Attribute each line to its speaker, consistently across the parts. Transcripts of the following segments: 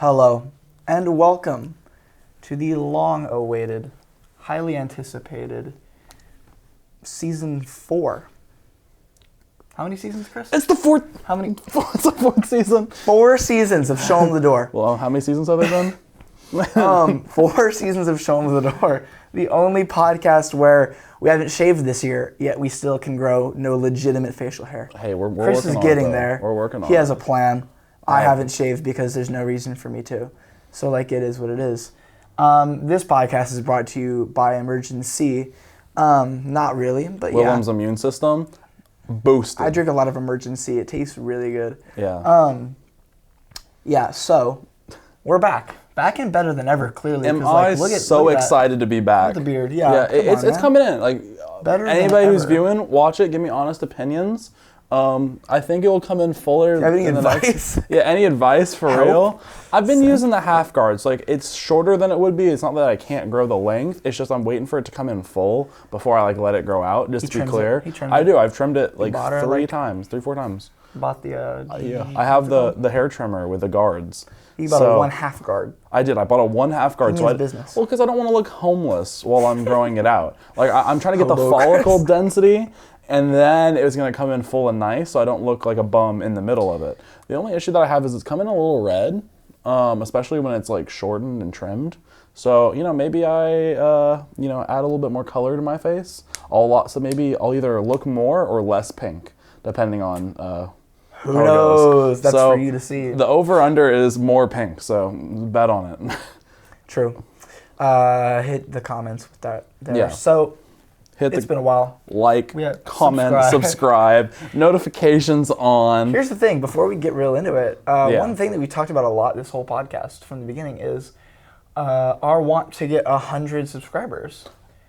Speaker 1: Hello, and welcome to the long-awaited, highly anticipated Season 4. How many seasons, Chris?
Speaker 2: It's the fourth.
Speaker 1: How many?
Speaker 2: It's the fourth season.
Speaker 1: 4 seasons of Show Em The Dore.
Speaker 2: Well, how many seasons have they done?
Speaker 1: 4 seasons of Show Em The Dore. The only podcast where we haven't shaved this year, yet we still can grow no legitimate facial hair.
Speaker 2: Hey, we're
Speaker 1: Chris
Speaker 2: working
Speaker 1: is
Speaker 2: on
Speaker 1: getting
Speaker 2: it,
Speaker 1: there.
Speaker 2: We're working on
Speaker 1: He has
Speaker 2: it.
Speaker 1: a plan. I haven't shaved because there's no reason for me to. So, it is what it is. This podcast is brought to you by Emergency. Not really, but
Speaker 2: Willem's immune system boosted.
Speaker 1: I drink a lot of Emergency. It tastes really good.
Speaker 2: Yeah.
Speaker 1: So we're back. Back and better than ever, clearly.
Speaker 2: Am I so excited to be back?
Speaker 1: With the beard, yeah.
Speaker 2: It's coming in.
Speaker 1: Better than
Speaker 2: anybody who's
Speaker 1: ever.
Speaker 2: viewing, watch it. Give me honest opinions. I think it will come in fuller.
Speaker 1: Have any
Speaker 2: in the
Speaker 1: advice?
Speaker 2: Any advice for
Speaker 1: Help?
Speaker 2: real? I've been using the half guards. It's shorter than it would be. It's not that I can't grow the length. It's just I'm waiting for it to come in full before I let it grow out. Just to be clear,
Speaker 1: I
Speaker 2: do. I've trimmed it 4 times.
Speaker 1: Bought the.
Speaker 2: I have the hair trimmer with the guards.
Speaker 1: You bought a 1/2 guard.
Speaker 2: I did. I bought a 1/2 guard.
Speaker 1: Business.
Speaker 2: Well, because I don't want to look homeless while I'm growing it out. I'm trying to get the
Speaker 1: Hello,
Speaker 2: follicle
Speaker 1: Chris.
Speaker 2: density, and then it was going to come in full and nice, so I don't look like a bum in the middle of it. The only issue that I have is it's coming a little red, especially when it's shortened and trimmed. So maybe I add a little bit more color to my face. So maybe I'll either look more or less pink, depending on.
Speaker 1: Who knows? That's
Speaker 2: so
Speaker 1: for you to see.
Speaker 2: The over-under is more pink, so bet on it.
Speaker 1: True. Hit the comments with that there.
Speaker 2: Yeah.
Speaker 1: So, it's been a while.
Speaker 2: Comment, subscribe, notifications on.
Speaker 1: Here's the thing, before we get real into it, one thing that we talked about a lot this whole podcast from the beginning is our want to get 100 subscribers.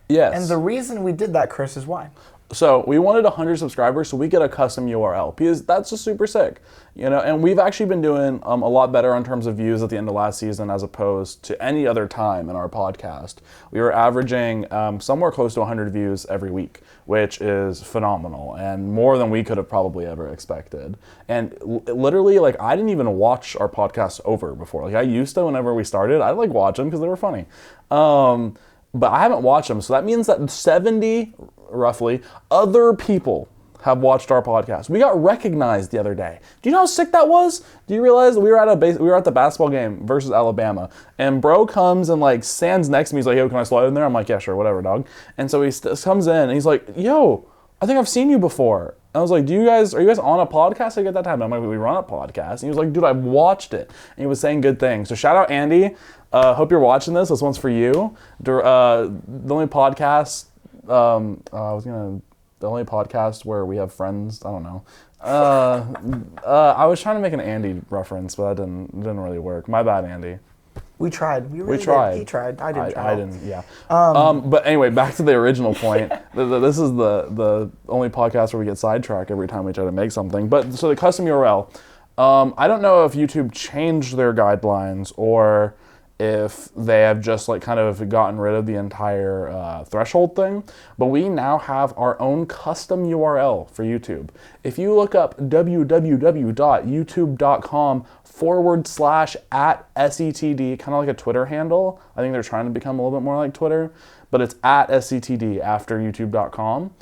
Speaker 2: Yes.
Speaker 1: And the reason we did that, Chris, is why?
Speaker 2: So we wanted 100 subscribers, so we get a custom URL because that's just super sick, And we've actually been doing a lot better in terms of views at the end of last season as opposed to any other time in our podcast. We were averaging somewhere close to 100 views every week, which is phenomenal and more than we could have probably ever expected. And literally, I didn't even watch our podcasts over before. I used to whenever we started. I'd watch them because they were funny. But I haven't watched them, so that means that 70, roughly, other people have watched our podcast. We got recognized the other day. Do you know how sick that was? Do you realize we were at the basketball game versus Alabama, and bro comes and stands next to me. He's like, "Yo, can I slide in there?" I'm like, "Yeah, sure, whatever, dog." And so he comes in and he's like, "Yo, I think I've seen you before." And I was like, are you guys on a podcast? I get that time. I'm like, we run a podcast. And he was like, "Dude, I've watched it." And he was saying good things. So shout out Andy. Hope you're watching this. This one's for you. The only podcast. The only podcast where we have friends. I don't know. I was trying to make an Andy reference, but that didn't really work. My bad, Andy.
Speaker 1: We tried. We
Speaker 2: tried.
Speaker 1: He tried. I didn't try.
Speaker 2: I didn't. Yeah. But anyway, back to the original point. This is the only podcast where we get sidetracked every time we try to make something. But so the custom URL. I don't know if YouTube changed their guidelines or if they have just kind of gotten rid of the entire threshold thing, but we now have our own custom URL for YouTube. If you look up www.youtube.com/@SETD, kind of like a Twitter handle, I think they're trying to become a little bit more like Twitter, but it's @SETD after youtube.com.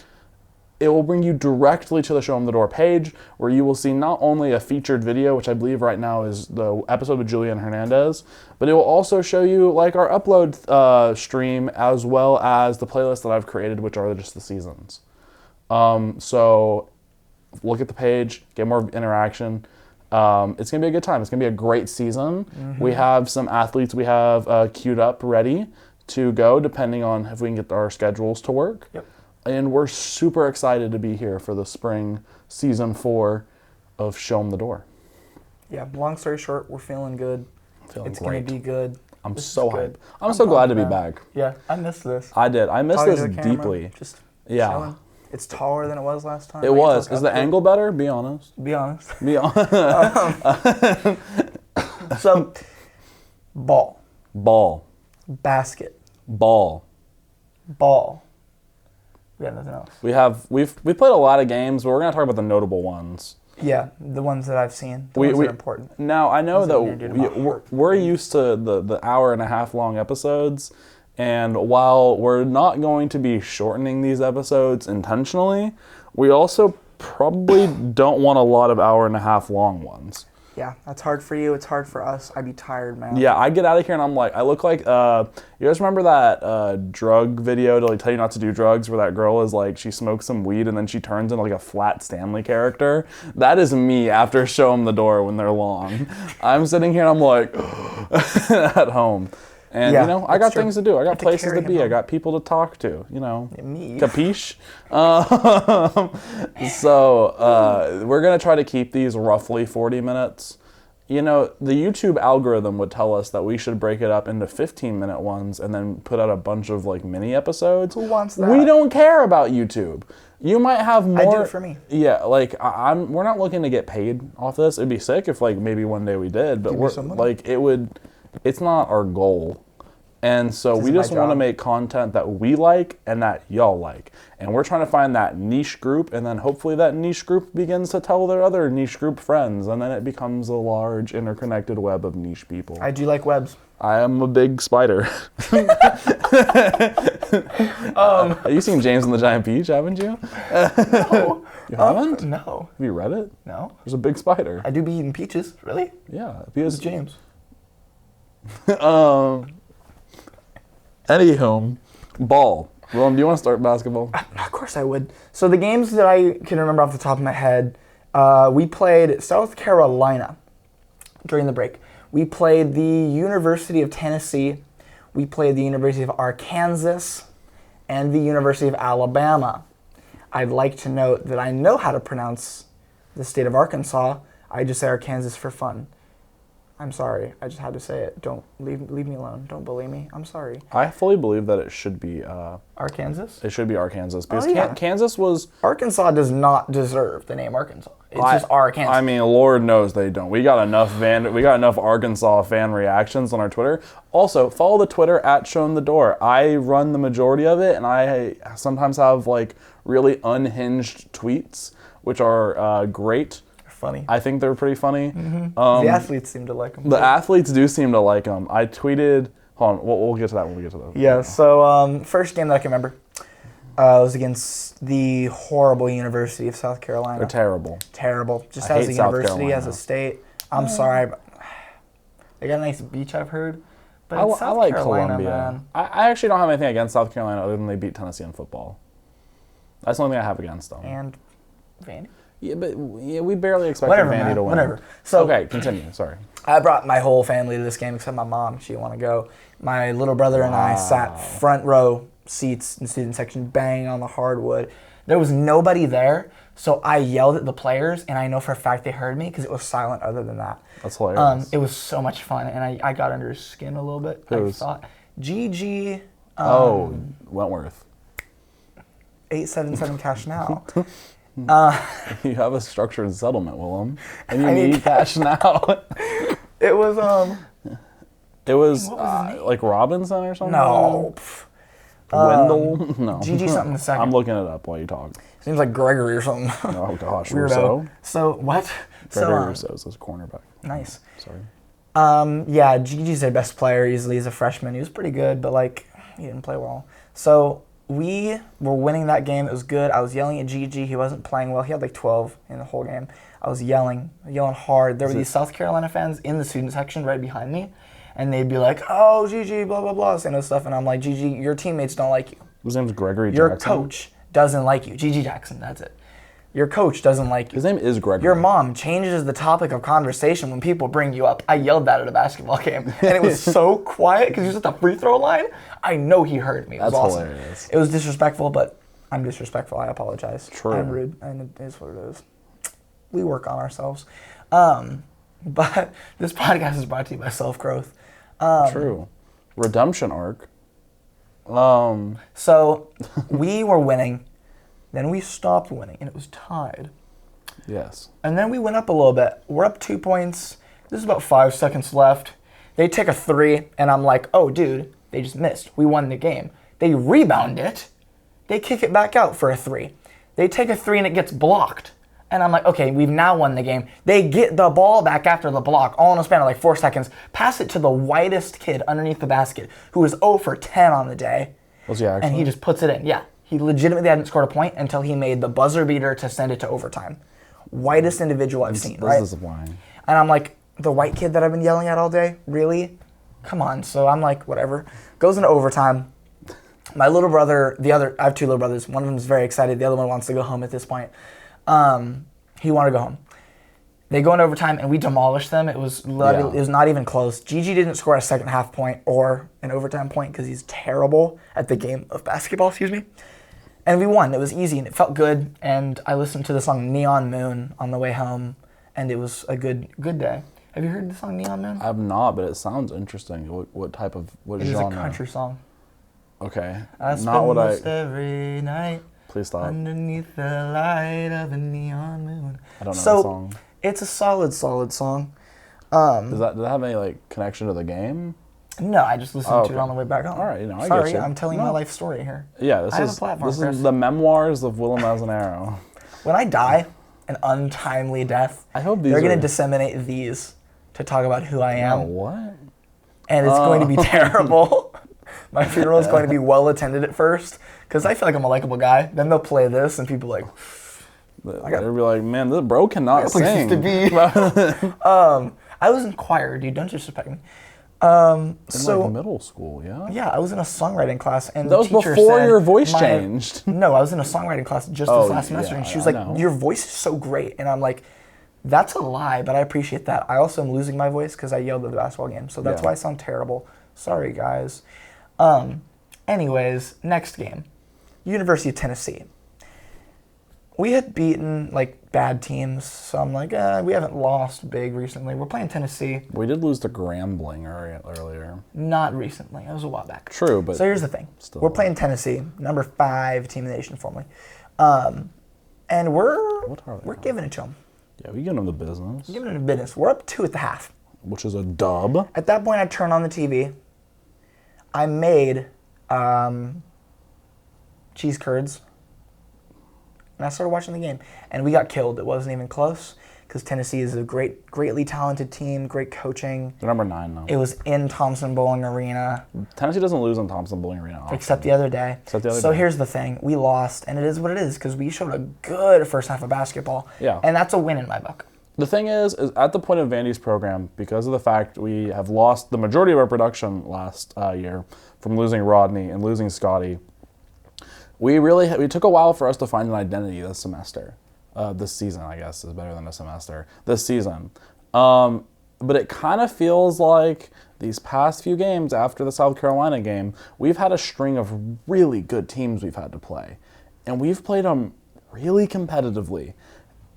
Speaker 2: It will bring you directly to the Show Em The Dore page, where you will see not only a featured video, which I believe right now is the episode with Julian Hernandez, but it will also show you our upload stream as well as the playlist that I've created, which are just the seasons. So look at the page, get more interaction. It's going to be a good time. It's going to be a great season. Mm-hmm. We have some athletes we have queued up ready to go, depending on if we can get our schedules to work.
Speaker 1: Yep.
Speaker 2: And we're super excited to be here for the spring season 4 of Show Em The Dore.
Speaker 1: Yeah, long story short, we're feeling good. It's going to be good.
Speaker 2: I'm so hyped. I'm so glad to be back.
Speaker 1: Yeah, I missed this.
Speaker 2: I did. I missed
Speaker 1: Talking
Speaker 2: this
Speaker 1: to the camera,
Speaker 2: deeply.
Speaker 1: Just
Speaker 2: yeah.
Speaker 1: chilling. It's taller than it was last time.
Speaker 2: It was. Is the angle better? Be honest.
Speaker 1: Be honest.
Speaker 2: Be honest.
Speaker 1: So, ball. Basket.
Speaker 2: Ball.
Speaker 1: We got nothing else.
Speaker 2: We've played a lot of games, but we're gonna talk about the notable ones.
Speaker 1: Yeah, the ones that I've seen. The ones that are important.
Speaker 2: Now, I know
Speaker 1: Those are near to my heart.
Speaker 2: we're used to the hour and a half long episodes, and while we're not going to be shortening these episodes intentionally, we also probably don't want a lot of hour and a half long ones.
Speaker 1: Yeah, that's hard for you. It's hard for us. I'd be tired, man.
Speaker 2: Yeah, I get out of here and I'm like, I look like, you guys remember that drug video to like tell you not to do drugs where that girl is like, she smokes some weed and then she turns into like a Flat Stanley character? That is me after Show Em The Dore when they're long. I'm sitting here and I'm like, at home. And,
Speaker 1: Yeah,
Speaker 2: you know, I got
Speaker 1: true.
Speaker 2: things to do. I got
Speaker 1: to
Speaker 2: places
Speaker 1: carry
Speaker 2: to
Speaker 1: him
Speaker 2: be. I
Speaker 1: home.
Speaker 2: got people to talk to, you know.
Speaker 1: Me.
Speaker 2: Capiche? So we're going to try to keep these roughly 40 minutes. You know, the YouTube algorithm would tell us that we should break it up into 15-minute ones and then put out a bunch of, like, mini episodes.
Speaker 1: Who wants that?
Speaker 2: We don't care about YouTube. You might have more.
Speaker 1: I do it for me.
Speaker 2: Yeah, like, we're not looking to get paid off this. It'd be sick if, like, maybe one day we did. But,
Speaker 1: me some money.
Speaker 2: like, it's not our goal. And so we
Speaker 1: is my
Speaker 2: just want to
Speaker 1: job.
Speaker 2: make content that we like and that y'all like. And we're trying to find that niche group, and then hopefully that niche group begins to tell their other niche group friends, and then it becomes a large interconnected web of niche people.
Speaker 1: I do like webs.
Speaker 2: I am a big spider. Have you seen James and the Giant Peach, haven't you?
Speaker 1: No.
Speaker 2: You haven't?
Speaker 1: No.
Speaker 2: Have you read it?
Speaker 1: No.
Speaker 2: There's a big spider.
Speaker 1: I do be eating peaches. Really?
Speaker 2: Yeah.
Speaker 1: It's
Speaker 2: Because,
Speaker 1: James.
Speaker 2: anywho, ball. Willem, do you want to start basketball?
Speaker 1: Of course I would. So the games that I can remember off the top of my head, we played South Carolina during the break. We played the University of Tennessee. We played the University of Arkansas and the University of Alabama. I'd like to note that I know how to pronounce the state of Arkansas. I just say Arkansas for fun. I'm sorry. I just had to say it. Don't leave me alone. Don't bully me. I'm sorry.
Speaker 2: I fully believe that it should be
Speaker 1: Arkansas?
Speaker 2: Arkansas because
Speaker 1: yeah.
Speaker 2: Kansas was.
Speaker 1: Arkansas does not deserve the name Arkansas. It's just Arkansas.
Speaker 2: I mean, Lord knows they don't. We got enough Arkansas fan reactions on our Twitter. Also, follow the Twitter at Show Em The Dore. I run the majority of it, and I sometimes have like really unhinged tweets, which are great.
Speaker 1: Funny.
Speaker 2: I think they're pretty funny.
Speaker 1: The athletes seem to like them.
Speaker 2: The athletes do seem to like them. I tweeted. Hold on, we'll get to that when we get to that.
Speaker 1: Yeah. So first game that I can remember was against the horrible University of South Carolina.
Speaker 2: They're terrible.
Speaker 1: Terrible. Just
Speaker 2: I
Speaker 1: as a
Speaker 2: hate South
Speaker 1: university, as
Speaker 2: Carolina.
Speaker 1: a state. I'm sorry, but they got a nice beach, I've heard. But
Speaker 2: I
Speaker 1: it's South
Speaker 2: like
Speaker 1: Carolina,
Speaker 2: Columbia.
Speaker 1: man.
Speaker 2: I actually don't have anything against South Carolina other than they beat Tennessee in football. That's the only thing I have against them.
Speaker 1: And Vandy.
Speaker 2: Yeah, but we barely expected
Speaker 1: Whatever,
Speaker 2: Vandy
Speaker 1: man.
Speaker 2: to win.
Speaker 1: Whatever. So
Speaker 2: Okay, continue. Sorry.
Speaker 1: I brought my whole family to this game except my mom. She didn't want to go. My little brother and I sat front row seats in student section, banging on the hardwood. There was nobody there, so I yelled at the players, and I know for a fact they heard me because it was silent other than that.
Speaker 2: That's hilarious.
Speaker 1: It was so much fun, and I got under his skin a little bit. I thought, GG.
Speaker 2: Wentworth.
Speaker 1: 877 cash now.
Speaker 2: You have a structured settlement, Willem, and you
Speaker 1: I need
Speaker 2: need cash now.
Speaker 1: It was
Speaker 2: It was
Speaker 1: What was his name?
Speaker 2: like Robinson or something.
Speaker 1: no.
Speaker 2: Wendell. No.
Speaker 1: GG something in a second.
Speaker 2: I'm looking it up while you talk.
Speaker 1: Seems like Gregory or something.
Speaker 2: Oh gosh,
Speaker 1: Weirdo.
Speaker 2: Rousseau.
Speaker 1: So what?
Speaker 2: Gregory Rousseau's his cornerback.
Speaker 1: Nice.
Speaker 2: Sorry.
Speaker 1: Yeah, Gigi's their best player easily. He's a freshman. He was pretty good, but like he didn't play well. So we were winning that game. It was good. I was yelling at Gigi. He wasn't playing well. He had like 12 in the whole game. I was yelling hard. There were these South Carolina fans in the student section right behind me, and they'd be like, "Oh, Gigi, blah blah blah," saying this stuff, and I'm like, "Gigi, your teammates don't like you.
Speaker 2: His name's Gregory
Speaker 1: Your
Speaker 2: Jackson.
Speaker 1: coach doesn't like you. Gigi Jackson, that's it. Your coach doesn't like you.
Speaker 2: His name is Gregory.
Speaker 1: Your mom changes the topic of conversation when people bring you up." I yelled that at a basketball game, and it was so quiet because he was at the free throw line. I know he heard me. It was
Speaker 2: That's
Speaker 1: awesome.
Speaker 2: hilarious.
Speaker 1: It was disrespectful, but I'm disrespectful. I apologize.
Speaker 2: True.
Speaker 1: I'm rude, and it is what it is. We work on ourselves. But this podcast is brought to you by Self Growth.
Speaker 2: True. Redemption arc.
Speaker 1: So we were winning, then we stopped winning, and it was tied.
Speaker 2: Yes.
Speaker 1: And then we went up a little bit. We're up 2 points. There's about 5 seconds left. They take a 3, and I'm like, oh, dude, they just missed. We won the game. They rebound it. They kick it back out for a 3. They take a 3, and it gets blocked. And I'm like, okay, we've now won the game. They get the ball back after the block, all in a span of like 4 seconds. Pass it to the whitest kid underneath the basket, who was 0 for 10 on the day.
Speaker 2: Was he actually?
Speaker 1: And he just puts it in. Yeah, he legitimately hadn't scored a point until he made the buzzer beater to send it to overtime. Whitest individual I've seen, right?
Speaker 2: This is disappointing.
Speaker 1: And I'm like, the white kid that I've been yelling at all day? Really? Come on. So I'm like, whatever. Goes into overtime. My little brother, I have 2 little brothers. One of them is very excited. The other one wants to go home at this point. He wanted to go home. They go into overtime, and we demolish them. It was not even close. Gigi didn't score a second half point or an overtime point because he's terrible at the game of basketball, And we won. It was easy, and it felt good. And I listened to the song Neon Moon on the way home, and it was a good day. Have you heard the song Neon Moon?
Speaker 2: I have not, but it sounds interesting. What genre?
Speaker 1: It is a country song.
Speaker 2: Okay.
Speaker 1: I spend most every night
Speaker 2: Please stop.
Speaker 1: underneath the light of a neon moon.
Speaker 2: I don't know the song.
Speaker 1: It's a solid song.
Speaker 2: Does that have any like connection to the game?
Speaker 1: No, I just listened to it on the way back home.
Speaker 2: All right, I
Speaker 1: Sorry,
Speaker 2: get you.
Speaker 1: I'm telling my life story here.
Speaker 2: Yeah,
Speaker 1: I have a platform,
Speaker 2: this
Speaker 1: Chris.
Speaker 2: is the memoirs of Willem Azzinaro.
Speaker 1: When I die, an untimely death,
Speaker 2: I hope
Speaker 1: they're going to disseminate these to talk about who I am.
Speaker 2: What?
Speaker 1: And it's going to be terrible. My funeral is going to be well attended at first, because I feel like I'm a likable guy. Then they'll play this, and people are like,
Speaker 2: They'll be like, man, this bro cannot sing.
Speaker 1: To be. I was in choir, dude. Don't disrespect me.
Speaker 2: In like middle school, yeah?
Speaker 1: Yeah, I was in a songwriting class, and
Speaker 2: that was
Speaker 1: the teacher
Speaker 2: before
Speaker 1: said
Speaker 2: your voice changed.
Speaker 1: No, I was in a songwriting class just this last semester, and she was like,
Speaker 2: know.
Speaker 1: your voice is so great. And I'm like, that's a lie, but I appreciate that. I also am losing my voice because I yelled at the basketball game, so that's why I sound terrible. Sorry, guys. Anyways, next game. University of Tennessee. We had beaten like bad teams, so I'm like, we haven't lost big recently. We're playing Tennessee.
Speaker 2: We did lose to Grambling earlier.
Speaker 1: Not recently. It was a while back.
Speaker 2: True, but
Speaker 1: so here's the thing.
Speaker 2: Still.
Speaker 1: We're playing Tennessee, number 5 team in the nation formerly, and we're giving it to them.
Speaker 2: Yeah, we give them the business.
Speaker 1: Giving them the business. We're up 2 at the half.
Speaker 2: Which is a dub.
Speaker 1: At that point, I turned on the TV. I made cheese curds. And I started watching the game. And we got killed. It wasn't even close. Because Tennessee is a greatly talented team, great coaching.
Speaker 2: They're number 9 now.
Speaker 1: It was in Thompson Bowling Arena.
Speaker 2: Tennessee doesn't lose in Thompson Bowling Arena often.
Speaker 1: Except the other day. So here's the thing. We lost, and it is what it is, because we showed a good first half of basketball.
Speaker 2: Yeah.
Speaker 1: And that's a win in my book.
Speaker 2: The thing is at the point of Vandy's program, because of the fact we have lost the majority of our production last year from losing Rodney and losing Scotty, we took a while for us to find an identity this semester. This season, I guess, is better than a semester. This season. But it kind of feels like these past few games after the South Carolina game, we've had a string of really good teams we've had to play. And we've played them really competitively.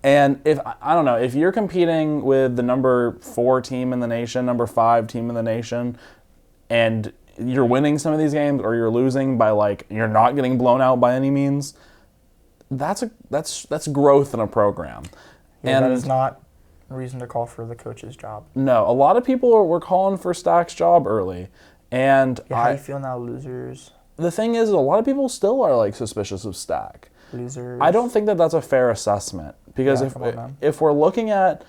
Speaker 2: And if you're competing with the number 4 team in the nation, number 5 team in the nation, and you're winning some of these games or you're losing by you're not getting blown out by any means, that's growth in a program.
Speaker 1: Yeah,
Speaker 2: and
Speaker 1: that is not a reason to call for the coach's job.
Speaker 2: No, a lot of people were calling for Stack's job early. And
Speaker 1: how do you feel now, losers?
Speaker 2: The thing is, a lot of people still are suspicious of Stack.
Speaker 1: Losers.
Speaker 2: I don't think that that's a fair assessment, because if we're looking at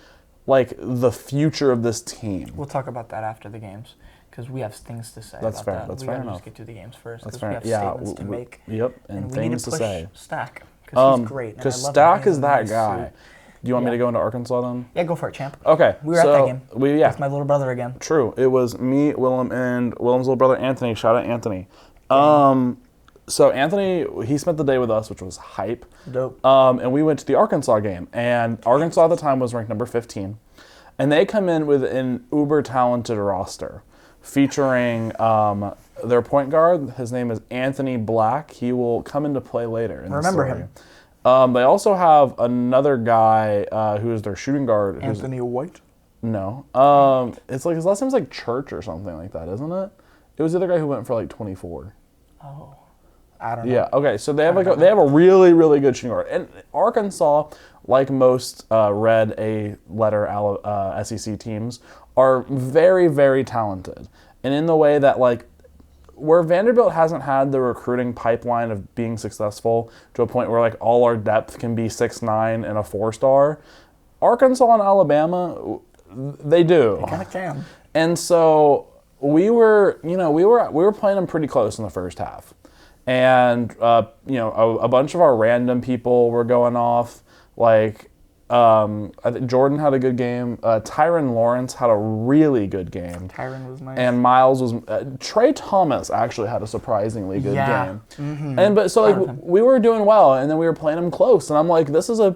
Speaker 2: the future of this team,
Speaker 1: we'll talk about that after the games, because we have things to say.
Speaker 2: That's
Speaker 1: about
Speaker 2: fair.
Speaker 1: That.
Speaker 2: That's
Speaker 1: we
Speaker 2: fair
Speaker 1: gotta
Speaker 2: enough.
Speaker 1: Just get through the games first.
Speaker 2: That's
Speaker 1: fair.
Speaker 2: fair.
Speaker 1: We have statements to make.
Speaker 2: Yep, and
Speaker 1: we
Speaker 2: things
Speaker 1: need to push
Speaker 2: say.
Speaker 1: Stack, because he's great.
Speaker 2: Because Stack is that guy. Do you want me to go into Arkansas then?
Speaker 1: Yeah, go for it, champ.
Speaker 2: Okay.
Speaker 1: We were at that game. With my little brother again.
Speaker 2: True. It was me, Willem, and Willem's little brother Anthony. Shout out Anthony. So Anthony, he spent the day with us, which was hype.
Speaker 1: Dope.
Speaker 2: And we went to the Arkansas game. And Arkansas at the time was ranked number 15. And they come in with an uber talented roster featuring their point guard. His name is Anthony Black. He will come into play later in the story.
Speaker 1: Remember him.
Speaker 2: They also have another guy who is their shooting guard.
Speaker 1: Anthony White?
Speaker 2: No. It's his last name's Church or something like that, isn't it? It was the other guy who went for 24.
Speaker 1: Oh. I don't know.
Speaker 2: Yeah, okay. So they have they have a really, really good shooting guard. And Arkansas, like most red A-letter SEC teams, are very, very talented. And in the way that where Vanderbilt hasn't had the recruiting pipeline of being successful to a point where like all our depth can be 6'9" and a 4-star, Arkansas and Alabama, they do.
Speaker 1: They kind of can.
Speaker 2: And so we were playing them pretty close in the first half. And, a bunch of our random people were going off. Like, I think Jordan had a good game. Tyron Lawrence had a really good game.
Speaker 1: Tyron was nice.
Speaker 2: And Miles was... Trey Thomas actually had a game.
Speaker 1: Mm-hmm.
Speaker 2: And but so like we were doing well, and then we were playing them close. And I'm like, this is a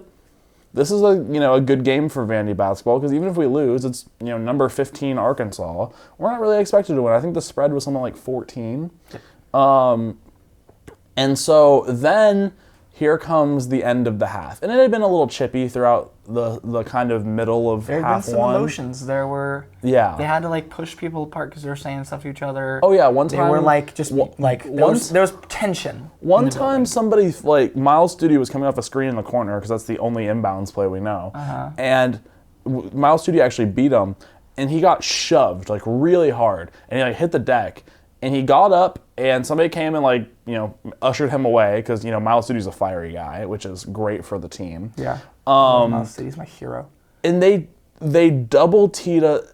Speaker 2: a good game for Vandy basketball, because even if we lose, it's number 15 Arkansas. We're not really expected to win. I think the spread was something like 14. And so then here comes the end of the half. And it had been a little chippy throughout the kind of middle of
Speaker 1: there
Speaker 2: half
Speaker 1: had been some
Speaker 2: one.
Speaker 1: emotions. There were...
Speaker 2: Yeah.
Speaker 1: They had to, like, push people apart because they were saying stuff to each other.
Speaker 2: Oh, yeah. One time...
Speaker 1: They were, like, just, like... There was tension.
Speaker 2: One time somebody, like, Miles Studi was coming off a screen in the corner, because that's the only inbounds play we know.
Speaker 1: Uh-huh.
Speaker 2: And Miles Studi actually beat him, and he got shoved, like, really hard. And he, like, hit the deck. And he got up, and somebody came and, like, ushered him away, because, Miles Studi's a fiery guy, which is great for the team.
Speaker 1: Yeah. Miles Studi's my hero.
Speaker 2: And they double technicaled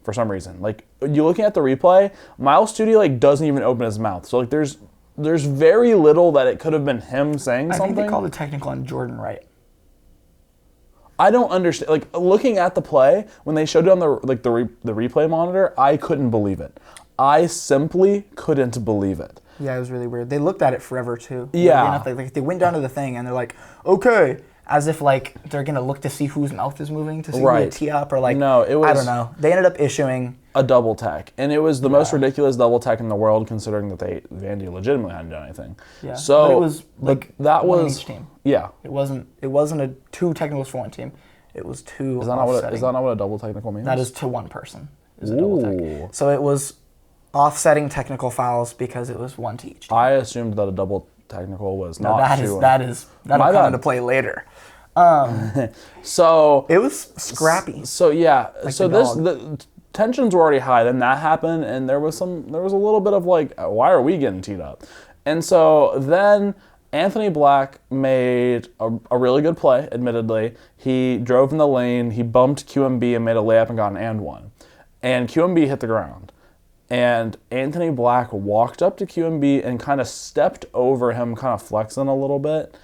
Speaker 2: for some reason. Like, you're looking at the replay, Miles Studi, like, doesn't even open his mouth. So, like, there's very little that it could have been him saying something.
Speaker 1: I think they called it technical on Jordan Wright.
Speaker 2: I don't understand. Like, looking at the play, when they showed it on the replay monitor, I couldn't believe it. I simply couldn't believe it.
Speaker 1: Yeah, it was really weird. They looked at it forever too.
Speaker 2: Yeah.
Speaker 1: They went down to the thing and they're like, okay, as if like they're gonna look to see whose mouth is moving to see who to tee up, or like,
Speaker 2: no, it was,
Speaker 1: I don't know. They ended up issuing
Speaker 2: a double tech, and it was the most ridiculous double tech in the world, considering that Vandy legitimately hadn't done anything.
Speaker 1: Yeah.
Speaker 2: So
Speaker 1: but it was like
Speaker 2: that
Speaker 1: one
Speaker 2: was
Speaker 1: on each team.
Speaker 2: Yeah.
Speaker 1: It wasn't a 2 technicals for one team. It was 2.
Speaker 2: Is that not what a double technical means?
Speaker 1: That is to one person. Is a double tech. So it was offsetting technical fouls because it was 1 to each team.
Speaker 2: I assumed that a double technical was that'll
Speaker 1: come into play later.
Speaker 2: So
Speaker 1: it was scrappy.
Speaker 2: So yeah,
Speaker 1: like
Speaker 2: so the tensions were already high. Then that happened, and there was a little bit of like, why are we getting teed up? And so then Anthony Black made a really good play. Admittedly, he drove in the lane, he bumped QMB and made a layup and got an and one, and QMB hit the ground. And Anthony Black walked up to QMB and kind of stepped over him, kind of flexing a little bit.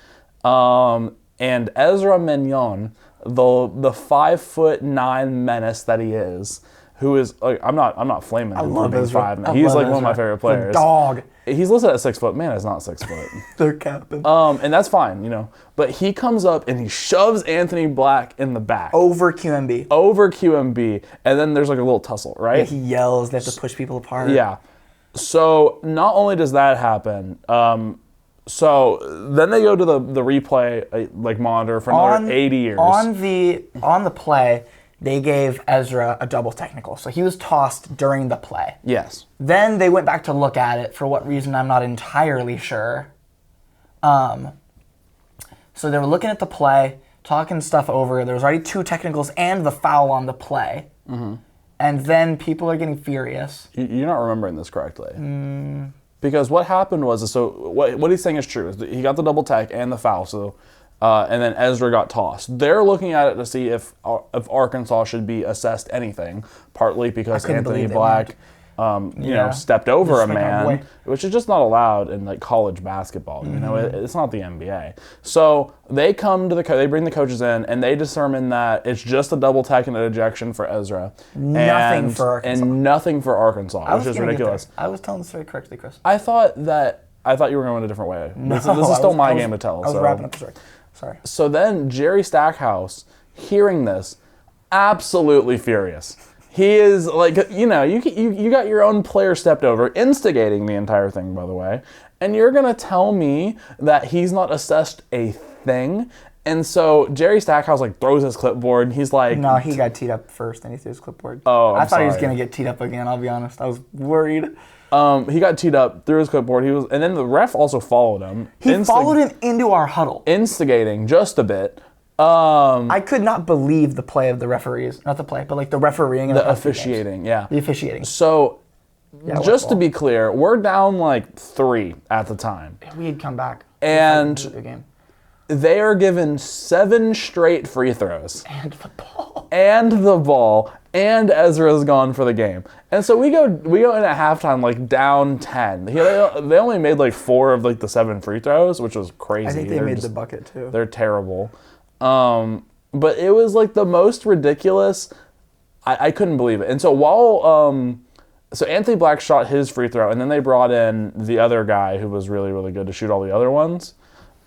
Speaker 2: And Ezra Mignon, the 5'9" menace that he is, who is like, I'm not flaming him for being 5'9". He's like one of my favorite players.
Speaker 1: The dog.
Speaker 2: He's listed at 6 foot. Man is not 6 foot.
Speaker 1: They're capping.
Speaker 2: And that's fine, But he comes up and he shoves Anthony Black in the back.
Speaker 1: Over QMB.
Speaker 2: And then there's like a little tussle, right?
Speaker 1: Yeah, he yells. They have to push people apart.
Speaker 2: Yeah. So not only does that happen, so then they go to the replay like monitor for another 80 years.
Speaker 1: On the play, they gave Ezra a double technical. So he was tossed during the play.
Speaker 2: Yes.
Speaker 1: Then they went back to look at it. For what reason, I'm not entirely sure. So they were looking at the play, talking stuff over. There was already 2 technicals and the foul on the play. Mm-hmm. And then people are getting furious.
Speaker 2: You're not remembering this correctly. Because what happened was, so what he's saying is true. He got the double tech and the foul, so and then Ezra got tossed. They're looking at it to see if Arkansas should be assessed anything, partly because Anthony Black stepped over a man, which is just not allowed in like college basketball. Mm-hmm. It's not the NBA. So they come to they bring the coaches in, and they determine that it's just a double tech and an ejection for Ezra.
Speaker 1: Nothing for Arkansas.
Speaker 2: And nothing for Arkansas, which is ridiculous.
Speaker 1: I was telling the story correctly, Chris.
Speaker 2: I thought you were going a different way.
Speaker 1: No,
Speaker 2: this is still my game to tell.
Speaker 1: I was wrapping up the story. Sorry.
Speaker 2: So then Jerry Stackhouse, hearing this, absolutely furious. He is like, you got your own player stepped over, instigating the entire thing, by the way, and you're going to tell me that he's not assessed a thing? And so Jerry Stackhouse like throws his clipboard, and he's like...
Speaker 1: No, he got teed up first, and he threw his clipboard.
Speaker 2: Oh,
Speaker 1: I thought he was going to get teed up again, I'll be honest. I was worried.
Speaker 2: He got teed up, threw his clipboard, and then the ref also followed him.
Speaker 1: He followed him into our huddle.
Speaker 2: Instigating just a bit.
Speaker 1: I could not believe the play of the referees. Not the play, but like the refereeing and
Speaker 2: the officiating, yeah.
Speaker 1: The officiating.
Speaker 2: So just to be clear, we're down like 3 at the time.
Speaker 1: We had come back.
Speaker 2: And
Speaker 1: The game.
Speaker 2: they are given 7 straight free throws.
Speaker 1: And the ball.
Speaker 2: And the ball. And Ezra's gone for the game. And so we go in at halftime like down 10. They only made like 4 of like the 7 free throws, which was crazy.
Speaker 1: I think they made the bucket too.
Speaker 2: They're terrible. But it was like the most ridiculous. I couldn't believe it. And so so Anthony Black shot his free throw, and then they brought in the other guy who was really, really good to shoot all the other ones.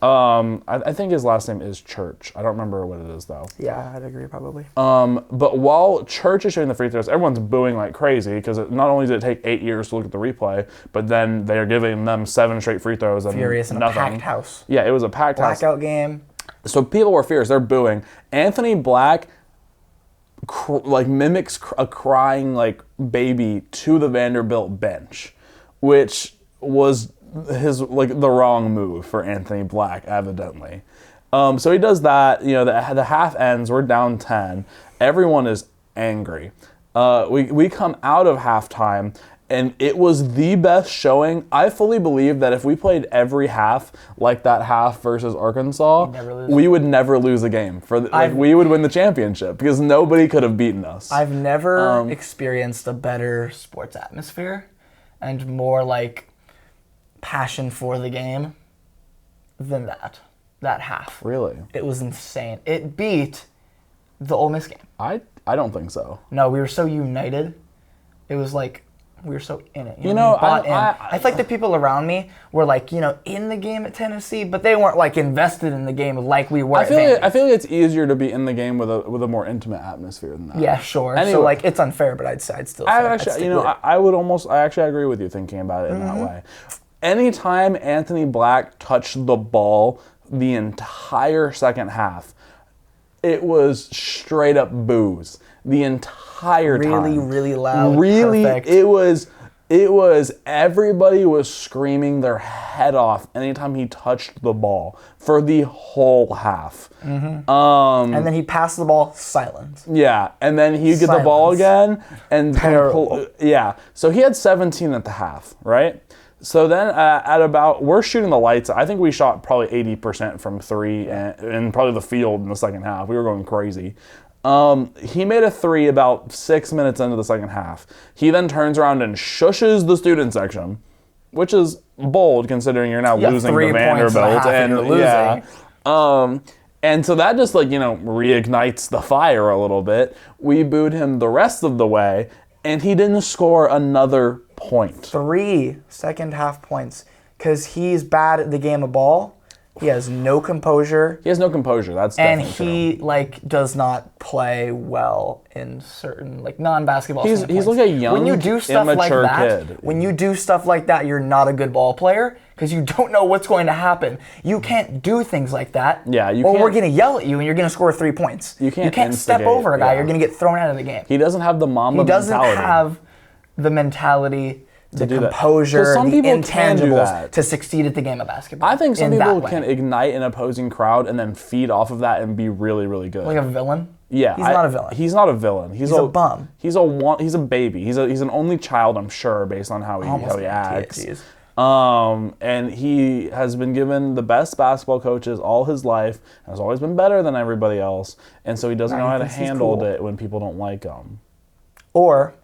Speaker 2: I think his last name is Church. I don't remember what it is, though.
Speaker 1: Yeah, I'd agree, probably.
Speaker 2: But while Church is shooting the free throws, everyone's booing like crazy because not only did it take 8 years to look at the replay, but then they are giving them 7 straight free throws and
Speaker 1: Furious in
Speaker 2: nothing.
Speaker 1: a packed house.
Speaker 2: Yeah, it was a packed house.
Speaker 1: Blackout game.
Speaker 2: So people were furious. They're booing. Anthony Black mimics a crying like baby to the Vanderbilt bench, which was his the wrong move for Anthony Black, evidently. So he does that. You know, the half ends. We're down 10. Everyone is angry. We come out of halftime, and it was the best showing. I fully believe that if we played every half like that half versus Arkansas, we would never lose a game. We would win the championship because nobody could have beaten us.
Speaker 1: I've never experienced a better sports atmosphere and more like passion for the game than that half.
Speaker 2: Really?
Speaker 1: It was insane. It beat the Ole Miss game.
Speaker 2: I don't think so.
Speaker 1: No, we were so united. It was like we were so in it.
Speaker 2: You know,
Speaker 1: I feel like the people around me were like, in the game at Tennessee, but they weren't like invested in the game like we were.
Speaker 2: I feel like it's easier to be in the game with a more intimate atmosphere than that.
Speaker 1: Yeah, sure.
Speaker 2: Anyway,
Speaker 1: so like it's unfair, but I'd still say
Speaker 2: I actually agree with you thinking about it in that way. Anytime Anthony Black touched the ball the entire second half, it was straight up boos the entire time.
Speaker 1: Really, really loud.
Speaker 2: Really,
Speaker 1: perfect.
Speaker 2: it was everybody was screaming their head off anytime he touched the ball for the whole half.
Speaker 1: And then he passed the ball, silence.
Speaker 2: Yeah, and then he'd get the ball again and
Speaker 1: Terrible.
Speaker 2: So he had 17 at the half, right? So then we're shooting the lights. I think we shot probably 80% from 3 and probably the field in the second half. We were going crazy. He made a 3 about 6 minutes into the second half. He then turns around and shushes the student section, which is bold considering you're now losing to Vanderbilt.
Speaker 1: And you're losing.
Speaker 2: And so that just reignites the fire a little bit. We booed him the rest of the way, and he didn't score another point.
Speaker 1: 3 second half points because he's bad at the game of ball. He has no composure.
Speaker 2: That's definitely true.
Speaker 1: And he does not play well in certain non-basketball.
Speaker 2: He's like a young,
Speaker 1: when you do stuff
Speaker 2: immature
Speaker 1: like that,
Speaker 2: kid.
Speaker 1: When you do stuff like that, you're not a good ball player because you don't know what's going to happen. You can't do things like that.
Speaker 2: Yeah,
Speaker 1: or we're going to yell at you and you're going to score 3 points.
Speaker 2: You can't
Speaker 1: step over a guy. You're going to get thrown out of the game.
Speaker 2: He doesn't have the Mamba mentality.
Speaker 1: He doesn't have the mentality, the composure,
Speaker 2: some
Speaker 1: the
Speaker 2: people can do
Speaker 1: intangibles
Speaker 2: that.
Speaker 1: to succeed at the game of basketball.
Speaker 2: I think some people can ignite an opposing crowd and then feed off of that and be really, really good.
Speaker 1: Like a villain?
Speaker 2: Yeah.
Speaker 1: He's not a villain.
Speaker 2: He's not a villain. He's
Speaker 1: a bum.
Speaker 2: He's a baby. He's an only child, I'm sure, based on how he acts. And he has been given the best basketball coaches all his life and has always been better than everybody else. And so he doesn't know how to handle it when people don't like him.
Speaker 1: Or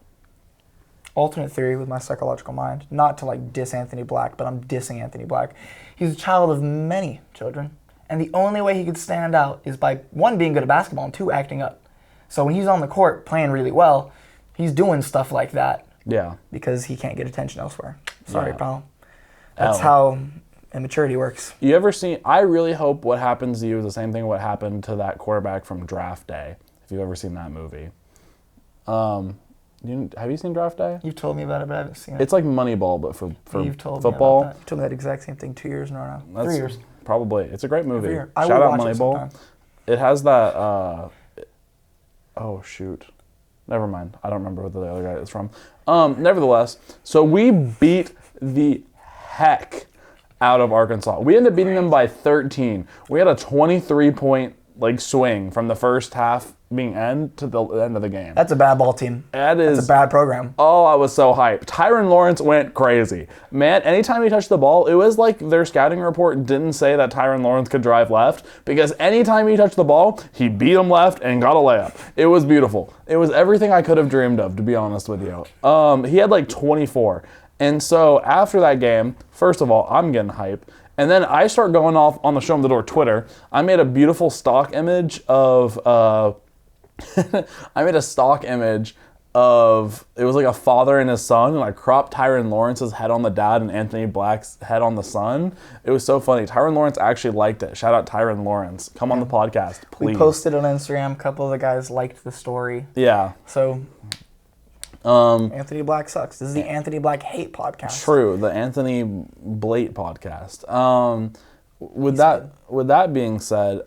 Speaker 1: alternate theory with my psychological mind, not to diss Anthony Black, but I'm dissing Anthony Black. He's a child of many children, and the only way he could stand out is by 1, being good at basketball, and 2, acting up. So when he's on the court playing really well, he's doing stuff like that.
Speaker 2: Yeah.
Speaker 1: Because he can't get attention elsewhere. Sorry, pal. That's how immaturity works.
Speaker 2: I really hope what happens to you is the same thing what happened to that quarterback from Draft Day, if you've ever seen that movie. Have you seen Draft Day?
Speaker 1: You've told me about it, but I haven't seen it.
Speaker 2: It's like Moneyball, but for
Speaker 1: You've told
Speaker 2: football.
Speaker 1: Me about that. You told me that exact same thing 2 years in a row now. 3 years.
Speaker 2: Probably. It's a great movie.
Speaker 1: Shout
Speaker 2: out Moneyball. It has that. Oh shoot. Never mind. I don't remember what the other guy is from. Nevertheless, so we beat the heck out of Arkansas. We ended up beating them by 13. We had a 23-point swing from the first half end to the end of the game.
Speaker 1: That's a bad ball team. That's a bad program.
Speaker 2: Oh, I was so hyped. Tyron Lawrence went crazy. Man, anytime he touched the ball, it was like their scouting report didn't say that Tyron Lawrence could drive left, because anytime he touched the ball, he beat him left and got a layup. It was beautiful. It was everything I could have dreamed of, to be honest with you. He had like 24. And so after that game, first of all, I'm getting hype. And then I start going off on the Show Em The Dore Twitter. I made a beautiful stock image of... I made a stock image of, it was like a father and his son, and I cropped Tyron Lawrence's head on the dad and Anthony Black's head on the son. It was so funny. Tyron Lawrence actually liked it. Shout out Tyron Lawrence. Come on the podcast, please.
Speaker 1: We posted on Instagram. A couple of the guys liked the story.
Speaker 2: Yeah.
Speaker 1: So, Anthony Black sucks. This is the Anthony Black hate podcast.
Speaker 2: True, the Anthony Blate podcast. With that being said,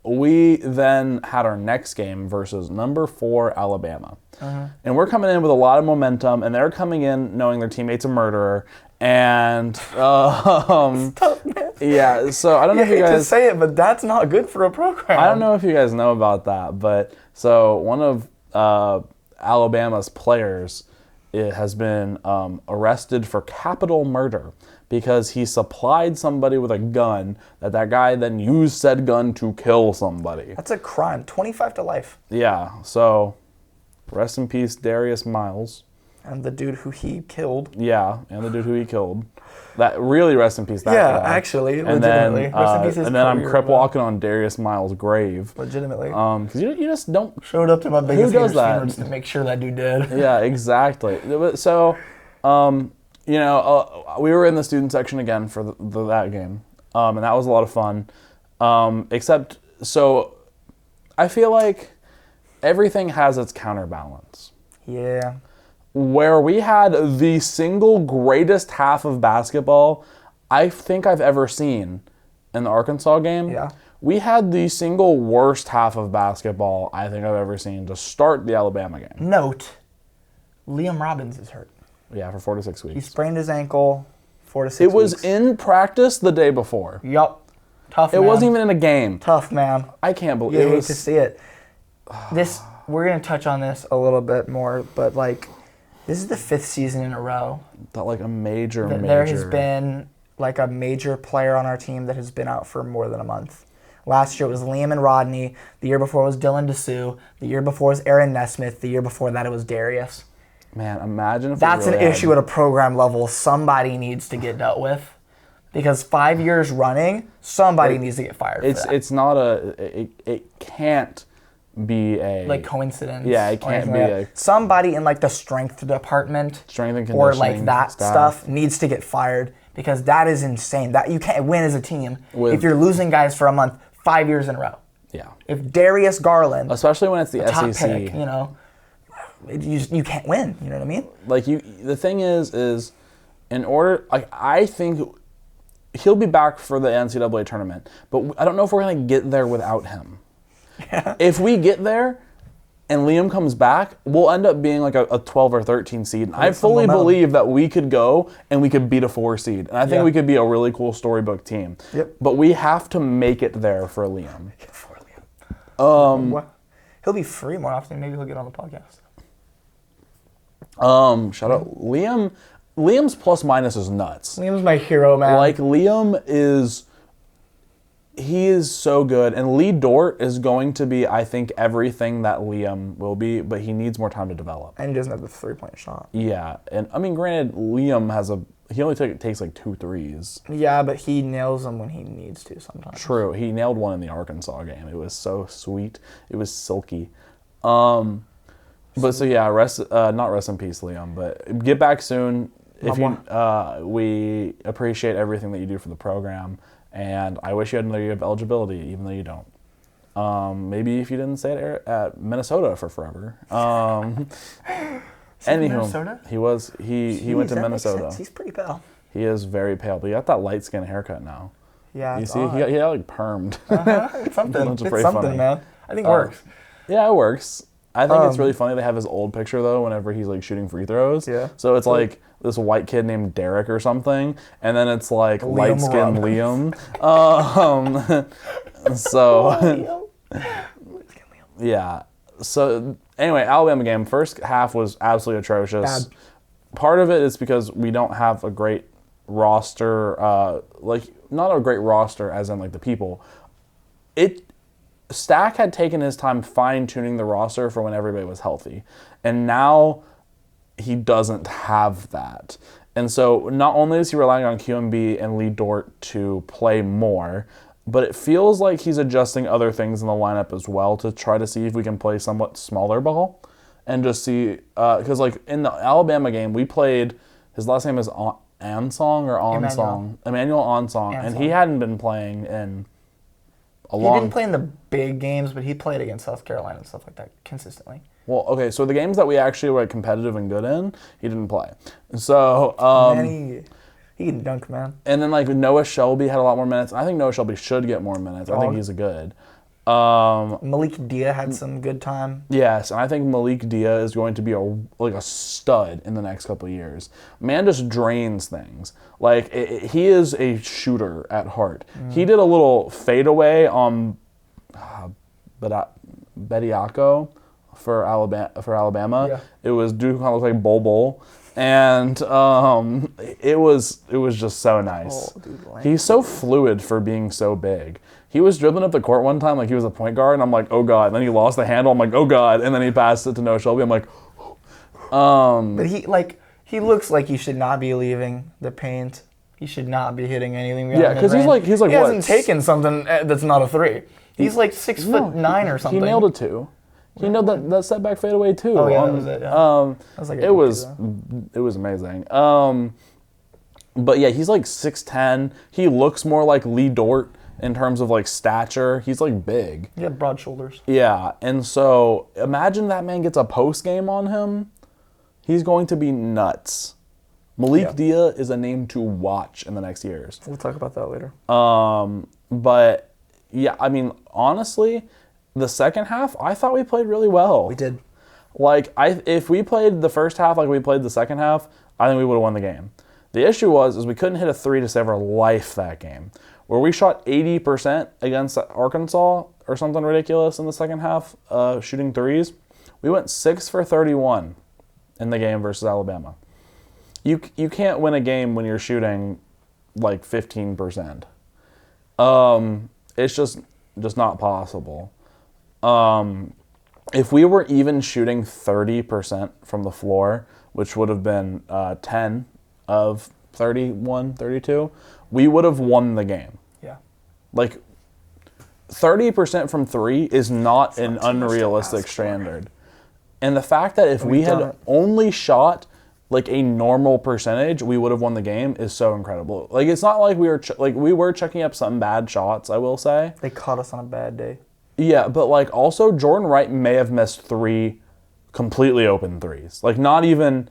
Speaker 2: we then had our next game versus number 4 Alabama. And we're coming in with a lot of momentum, and they're coming in knowing their teammate's a murderer. And
Speaker 1: Tough, man.
Speaker 2: yeah, so I don't know if you guys
Speaker 1: hate to say it, but that's not good for a program.
Speaker 2: I don't know if you guys know about that, but so one of Alabama's players has been arrested for capital murder because he supplied somebody with a gun that guy then used said gun to kill somebody.
Speaker 1: That's a crime. 25 to life.
Speaker 2: Yeah, so rest in peace, Darius Miles.
Speaker 1: And the dude who he killed.
Speaker 2: Yeah, and the dude who he killed. That really rest in peace. That
Speaker 1: yeah,
Speaker 2: guy.
Speaker 1: Actually,
Speaker 2: and
Speaker 1: legitimately.
Speaker 2: Then,
Speaker 1: rest in peace his
Speaker 2: and then I'm
Speaker 1: career,
Speaker 2: crip walking on Darius Miles' grave.
Speaker 1: Legitimately.
Speaker 2: Because you just don't.
Speaker 1: Showed up to my biggest
Speaker 2: Who does
Speaker 1: haters'
Speaker 2: that?
Speaker 1: funerals to make sure that dude did.
Speaker 2: Yeah, exactly. So, we were in the student section again for that game, and that was a lot of fun. Except, so I feel like everything has its counterbalance.
Speaker 1: Yeah.
Speaker 2: Where we had the single greatest half of basketball I think I've ever seen in the Arkansas game.
Speaker 1: Yeah.
Speaker 2: We had the single worst half of basketball I think I've ever seen to start the Alabama game.
Speaker 1: Note, Liam Robbins is hurt.
Speaker 2: Yeah, for 4 to 6 weeks.
Speaker 1: He sprained his ankle 4 to 6
Speaker 2: weeks. It was
Speaker 1: weeks.
Speaker 2: in practice the day before.
Speaker 1: Yup. Tough, man.
Speaker 2: It wasn't even in a game.
Speaker 1: Tough, man.
Speaker 2: I can't believe
Speaker 1: You
Speaker 2: it.
Speaker 1: hate to see it. We're going to touch on this a little bit more, but, this is the 5th season in a row.
Speaker 2: That, a major.
Speaker 1: There has been, a major player on our team that has been out for more than a month. Last year it was Liam and Rodney. The year before it was Dylan DeSue. The year before it was Aaron Nesmith. The year before that it was Darius.
Speaker 2: Man, imagine if
Speaker 1: That's
Speaker 2: really
Speaker 1: an issue at a program level somebody needs to get dealt with. Because 5 years running, somebody needs to get fired for that.
Speaker 2: It's not it can't be a...
Speaker 1: coincidence.
Speaker 2: Yeah, it can't be
Speaker 1: somebody in, the strength department.
Speaker 2: Strength and
Speaker 1: or,
Speaker 2: conditioning
Speaker 1: that
Speaker 2: staff.
Speaker 1: stuff needs to get fired. Because that is insane. That you can't win as a team if you're losing guys for a month 5 years in a row.
Speaker 2: Yeah.
Speaker 1: If Darius Garland...
Speaker 2: Especially when it's the
Speaker 1: top
Speaker 2: SEC.
Speaker 1: pick, you can't win. You know what I mean?
Speaker 2: The thing is in order... I think he'll be back for the NCAA tournament. But I don't know if we're going to get there without him.
Speaker 1: Yeah.
Speaker 2: If we get there and Liam comes back, we'll end up being a 12 or 13 seed. I fully believe that we could go and we could beat a 4 seed. And I think we could be a really cool storybook team.
Speaker 1: Yep.
Speaker 2: But we have to make it there for Liam.
Speaker 1: He'll be free more often. Maybe he'll get on the podcast.
Speaker 2: Shout out Liam. Liam's plus minus is nuts.
Speaker 1: Liam's my hero, man.
Speaker 2: Liam is... He is so good, and Lee Dort is going to be, I think, everything that Liam will be, but he needs more time to develop.
Speaker 1: And he doesn't have the 3-point shot.
Speaker 2: Yeah, and granted, Liam he only takes 2 threes.
Speaker 1: Yeah, but he nails them when he needs to sometimes.
Speaker 2: True, he nailed one in the Arkansas game. It was so sweet. It was silky. But so yeah, not rest in peace, Liam, but get back soon. We appreciate everything that you do for the program. And I wish you had another year of eligibility, even though you don't. Maybe if you didn't say it at Minnesota for forever. Anywho,
Speaker 1: Minnesota?
Speaker 2: he went to Minnesota.
Speaker 1: He's pretty pale.
Speaker 2: He is very pale, but he got that light skin haircut now.
Speaker 1: Yeah,
Speaker 2: you see, he got permed.
Speaker 1: It's something.
Speaker 2: It's
Speaker 1: something,
Speaker 2: funny.
Speaker 1: man. I think it works.
Speaker 2: Yeah, it works. I think it's really funny they have his old picture, though, whenever he's, shooting free throws.
Speaker 1: Yeah.
Speaker 2: So it's, this white kid named Derek or something, and then it's, light-skinned Liam. So, yeah. So anyway, Alabama game. First half was absolutely atrocious.
Speaker 1: Bad.
Speaker 2: Part of it is because we don't have a great roster. Not a great roster as in like the people. Stack had taken his time fine-tuning the roster for when everybody was healthy. And now he doesn't have that. And so not only is he relying on QMB and Lee Dort to play more, but it feels like he's adjusting other things in the lineup as well to try to see if we can play somewhat smaller ball and just see, because like in the Alabama game, we played, his last name is Ansong or Onsong? Emmanuel Onsong. And he hadn't been playing in a long...
Speaker 1: He didn't play in the big games, but he played against South Carolina and stuff like that consistently.
Speaker 2: Well, okay, so the games that we actually were competitive and good in, he didn't play. So,
Speaker 1: he can dunk, man.
Speaker 2: And then like Noah Shelby had a lot more minutes. I think Noah Shelby should get more minutes. I think he's a good.
Speaker 1: Malik Dia had some good time.
Speaker 2: Yes, and I think Malik Dia is going to be a stud in the next couple of years. Man just drains things. Like he is a shooter at heart. He did a little fadeaway on Bediako for Alabama.
Speaker 1: Yeah.
Speaker 2: It was Duke kind of looked like Bol. And it was just so nice.
Speaker 1: Oh, dude,
Speaker 2: he's so fluid for being so big. He was dribbling up the court one time like he was a point guard, and I'm like, oh god. And then he lost the handle. I'm like, oh god. And then he passed it to Noah Shelby. I'm like,
Speaker 1: But he looks like he should not be leaving the paint. He should not be hitting anything.
Speaker 2: Yeah, because he's like
Speaker 1: he
Speaker 2: what?
Speaker 1: hasn't taken something that's not a three. He's like 6'9" or something.
Speaker 2: He nailed it too. He nailed that setback fadeaway too.
Speaker 1: Oh yeah, that was it. Yeah.
Speaker 2: It was amazing. But yeah, he's like 6'10". He looks more like Lee Dort in terms of like stature. He's like big.
Speaker 1: He had broad shoulders.
Speaker 2: Yeah, and so imagine that man gets a post game on him. He's going to be nuts. Malik Dia is a name to watch in the next years.
Speaker 1: We'll talk about that later.
Speaker 2: But yeah, I mean, honestly, the second half, I thought we played really well.
Speaker 1: We did.
Speaker 2: Like, if we played the first half like we played the second half, I think we would have won the game. The issue was we couldn't hit a three to save our life that game. Where we shot 80% against Arkansas or something ridiculous in the second half, shooting threes, we went 6 for 31 in the game versus Alabama. You can't win a game when you're shooting like 15%. It's just not possible. If we were even shooting 30% from the floor, which would have been 10 of 31, 32, we would have won the game.
Speaker 1: Yeah.
Speaker 2: Like, 30% from three is not an unrealistic standard. And the fact that if we had only shot like a normal percentage, we would have won the game is so incredible. Like, it's not like we were checking up some bad shots, I will say.
Speaker 1: They caught us on a bad day.
Speaker 2: Yeah, but like also Jordan Wright may have missed 3 completely open threes. Like not even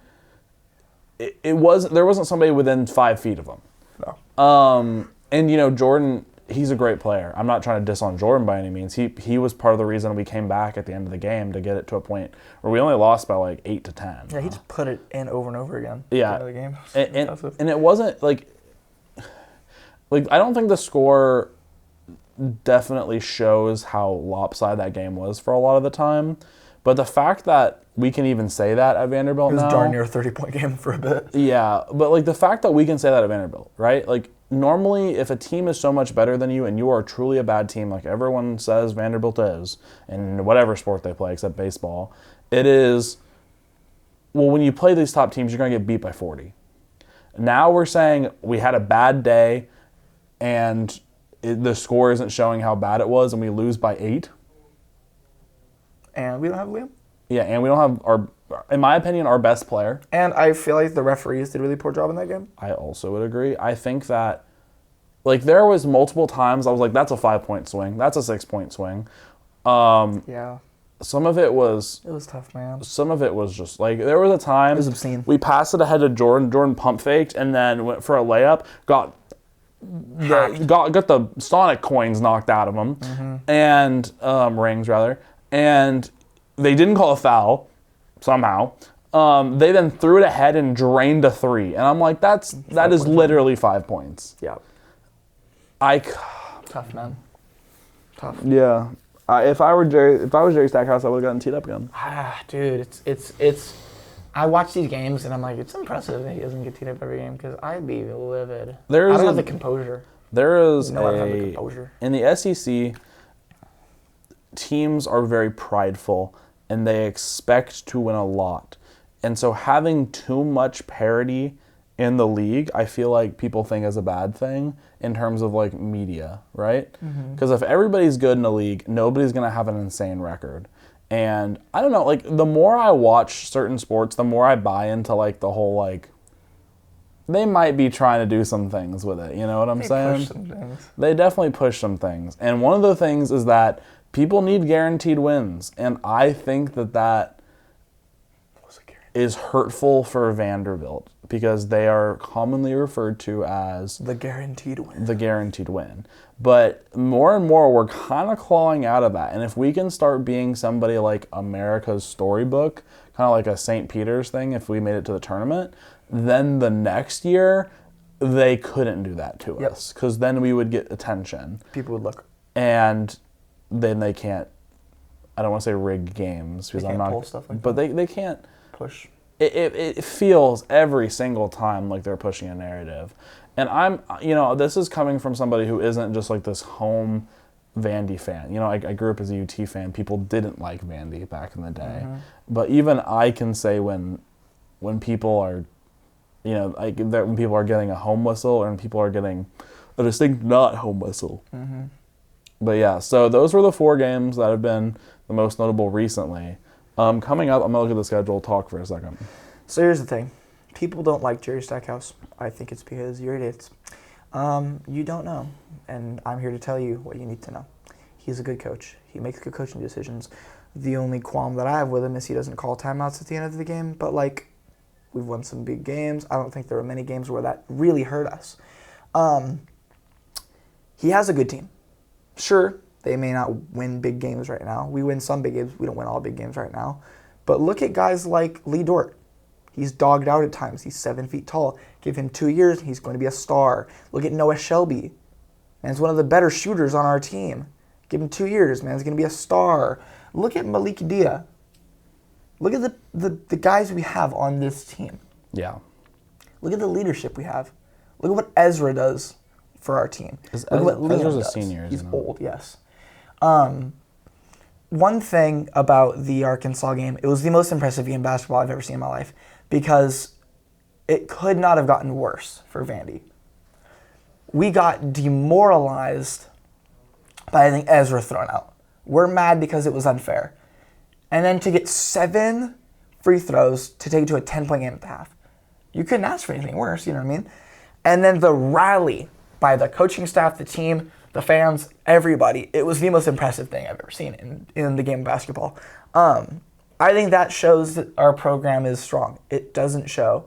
Speaker 2: there wasn't somebody within 5 feet of him.
Speaker 1: No.
Speaker 2: And you know, Jordan, he's a great player. I'm not trying to diss on Jordan by any means. He was part of the reason we came back at the end of the game to get it to a point where we only lost by like 8 to 10.
Speaker 1: Yeah, he just put it in over and over again.
Speaker 2: Yeah.
Speaker 1: At the end of the game.
Speaker 2: And it wasn't like I don't think the score definitely shows how lopsided that game was for a lot of the time. But the fact that we can even say that at Vanderbilt now...
Speaker 1: It was darn near a 30-point game for a bit.
Speaker 2: Yeah, but like the fact that we can say that at Vanderbilt, right? Like normally if a team is so much better than you and you are truly a bad team, like everyone says Vanderbilt is, in whatever sport they play except baseball, it is, well, when you play these top teams, you're going to get beat by 40. Now we're saying we had a bad day and the score isn't showing how bad it was and we lose by 8.
Speaker 1: And we don't have Liam?
Speaker 2: Yeah, and we don't have in my opinion, our best player.
Speaker 1: And I feel like the referees did a really poor job in that game.
Speaker 2: I also would agree. I think that, like, there was multiple times I was like, that's a 5-point swing. That's a 6-point swing.
Speaker 1: Yeah.
Speaker 2: Some of it was...
Speaker 1: It was tough, man.
Speaker 2: Some of it was just, like, there was a time...
Speaker 1: It was obscene.
Speaker 2: We passed it ahead to Jordan. Jordan pump faked and then went for a layup. Got the Sonic coins knocked out of him. Mm-hmm. And, rings, rather. And they didn't call a foul, somehow. They then threw it ahead and drained a 3. And I'm like, that is literally 5 points.
Speaker 1: Yeah.
Speaker 2: Tough,
Speaker 1: man. Tough.
Speaker 2: Yeah. If I was Jerry Stackhouse, I would have gotten teed up again.
Speaker 1: Dude, it's. I watch these games and I'm like, it's impressive that he doesn't get teed up every game because I'd be livid. I don't have the composure.
Speaker 2: There is
Speaker 1: I don't have the composure.
Speaker 2: In the SEC, teams are very prideful and they expect to win a lot. And so having too much parity in the league, I feel like people think is a bad thing in terms of like media, right? Because if everybody's good in the league, nobody's going to have an insane record. And I don't know, like the more I watch certain sports, the more I buy into like the whole like they might be trying to do some things with it. You know what I'm saying?
Speaker 1: Push some things.
Speaker 2: They definitely push some things. And one of the things is that people need guaranteed wins. And I think that is hurtful for Vanderbilt because they are commonly referred to as
Speaker 1: the guaranteed win.
Speaker 2: The guaranteed win. But more and more, we're kind of clawing out of that. And if we can start being somebody like America's Storybook, kind of like a St. Peter's thing, if we made it to the tournament, then the next year, they couldn't do that to us. Because then we would get attention.
Speaker 1: People would look.
Speaker 2: And then they can't, I don't want to say rig games. Because
Speaker 1: they can't pull stuff like
Speaker 2: but
Speaker 1: that.
Speaker 2: They can't.
Speaker 1: Push.
Speaker 2: It feels every single time like they're pushing a narrative. And this is coming from somebody who isn't just like this home Vandy fan. You know, I grew up as a UT fan. People didn't like Vandy back in the day. But even I can say when people are, when people are getting a home whistle or when people are getting a distinct not home whistle. But yeah, so those were the 4 games that have been the most notable recently. Coming up, I'm going to look at the schedule, talk for a second.
Speaker 1: So here's the thing. People don't like Jerry Stackhouse. I think it's because you're idiots. You don't know. And I'm here to tell you what you need to know. He's a good coach. He makes good coaching decisions. The only qualm that I have with him is he doesn't call timeouts at the end of the game. But, we've won some big games. I don't think there were many games where that really hurt us. He has a good team. Sure, they may not win big games right now. We win some big games. We don't win all big games right now. But look at guys like Lee Dort. He's dogged out at times. He's 7 feet tall. Give him 2 years, he's going to be a star. Look at Noah Shelby. Man's one of the better shooters on our team. Give him 2 years, man's going to be a star. Look at Malik Dia. Look at the guys we have on this team.
Speaker 2: Yeah.
Speaker 1: Look at the leadership we have. Look at what Ezra does for our team. Look at what Liam
Speaker 2: Ezra's
Speaker 1: does.
Speaker 2: a senior.
Speaker 1: He's old, yes. One thing about the Arkansas game, it was the most impressive game of basketball I've ever seen in my life because it could not have gotten worse for Vandy. We got demoralized by having Ezra thrown out. We're mad because it was unfair. And then to get 7 free throws to take it to a 10-point game at the half. You couldn't ask for anything worse, you know what I mean? And then the rally by the coaching staff, the team, the fans, everybody. It was the most impressive thing I've ever seen in the game of basketball. I think that shows that our program is strong. It doesn't show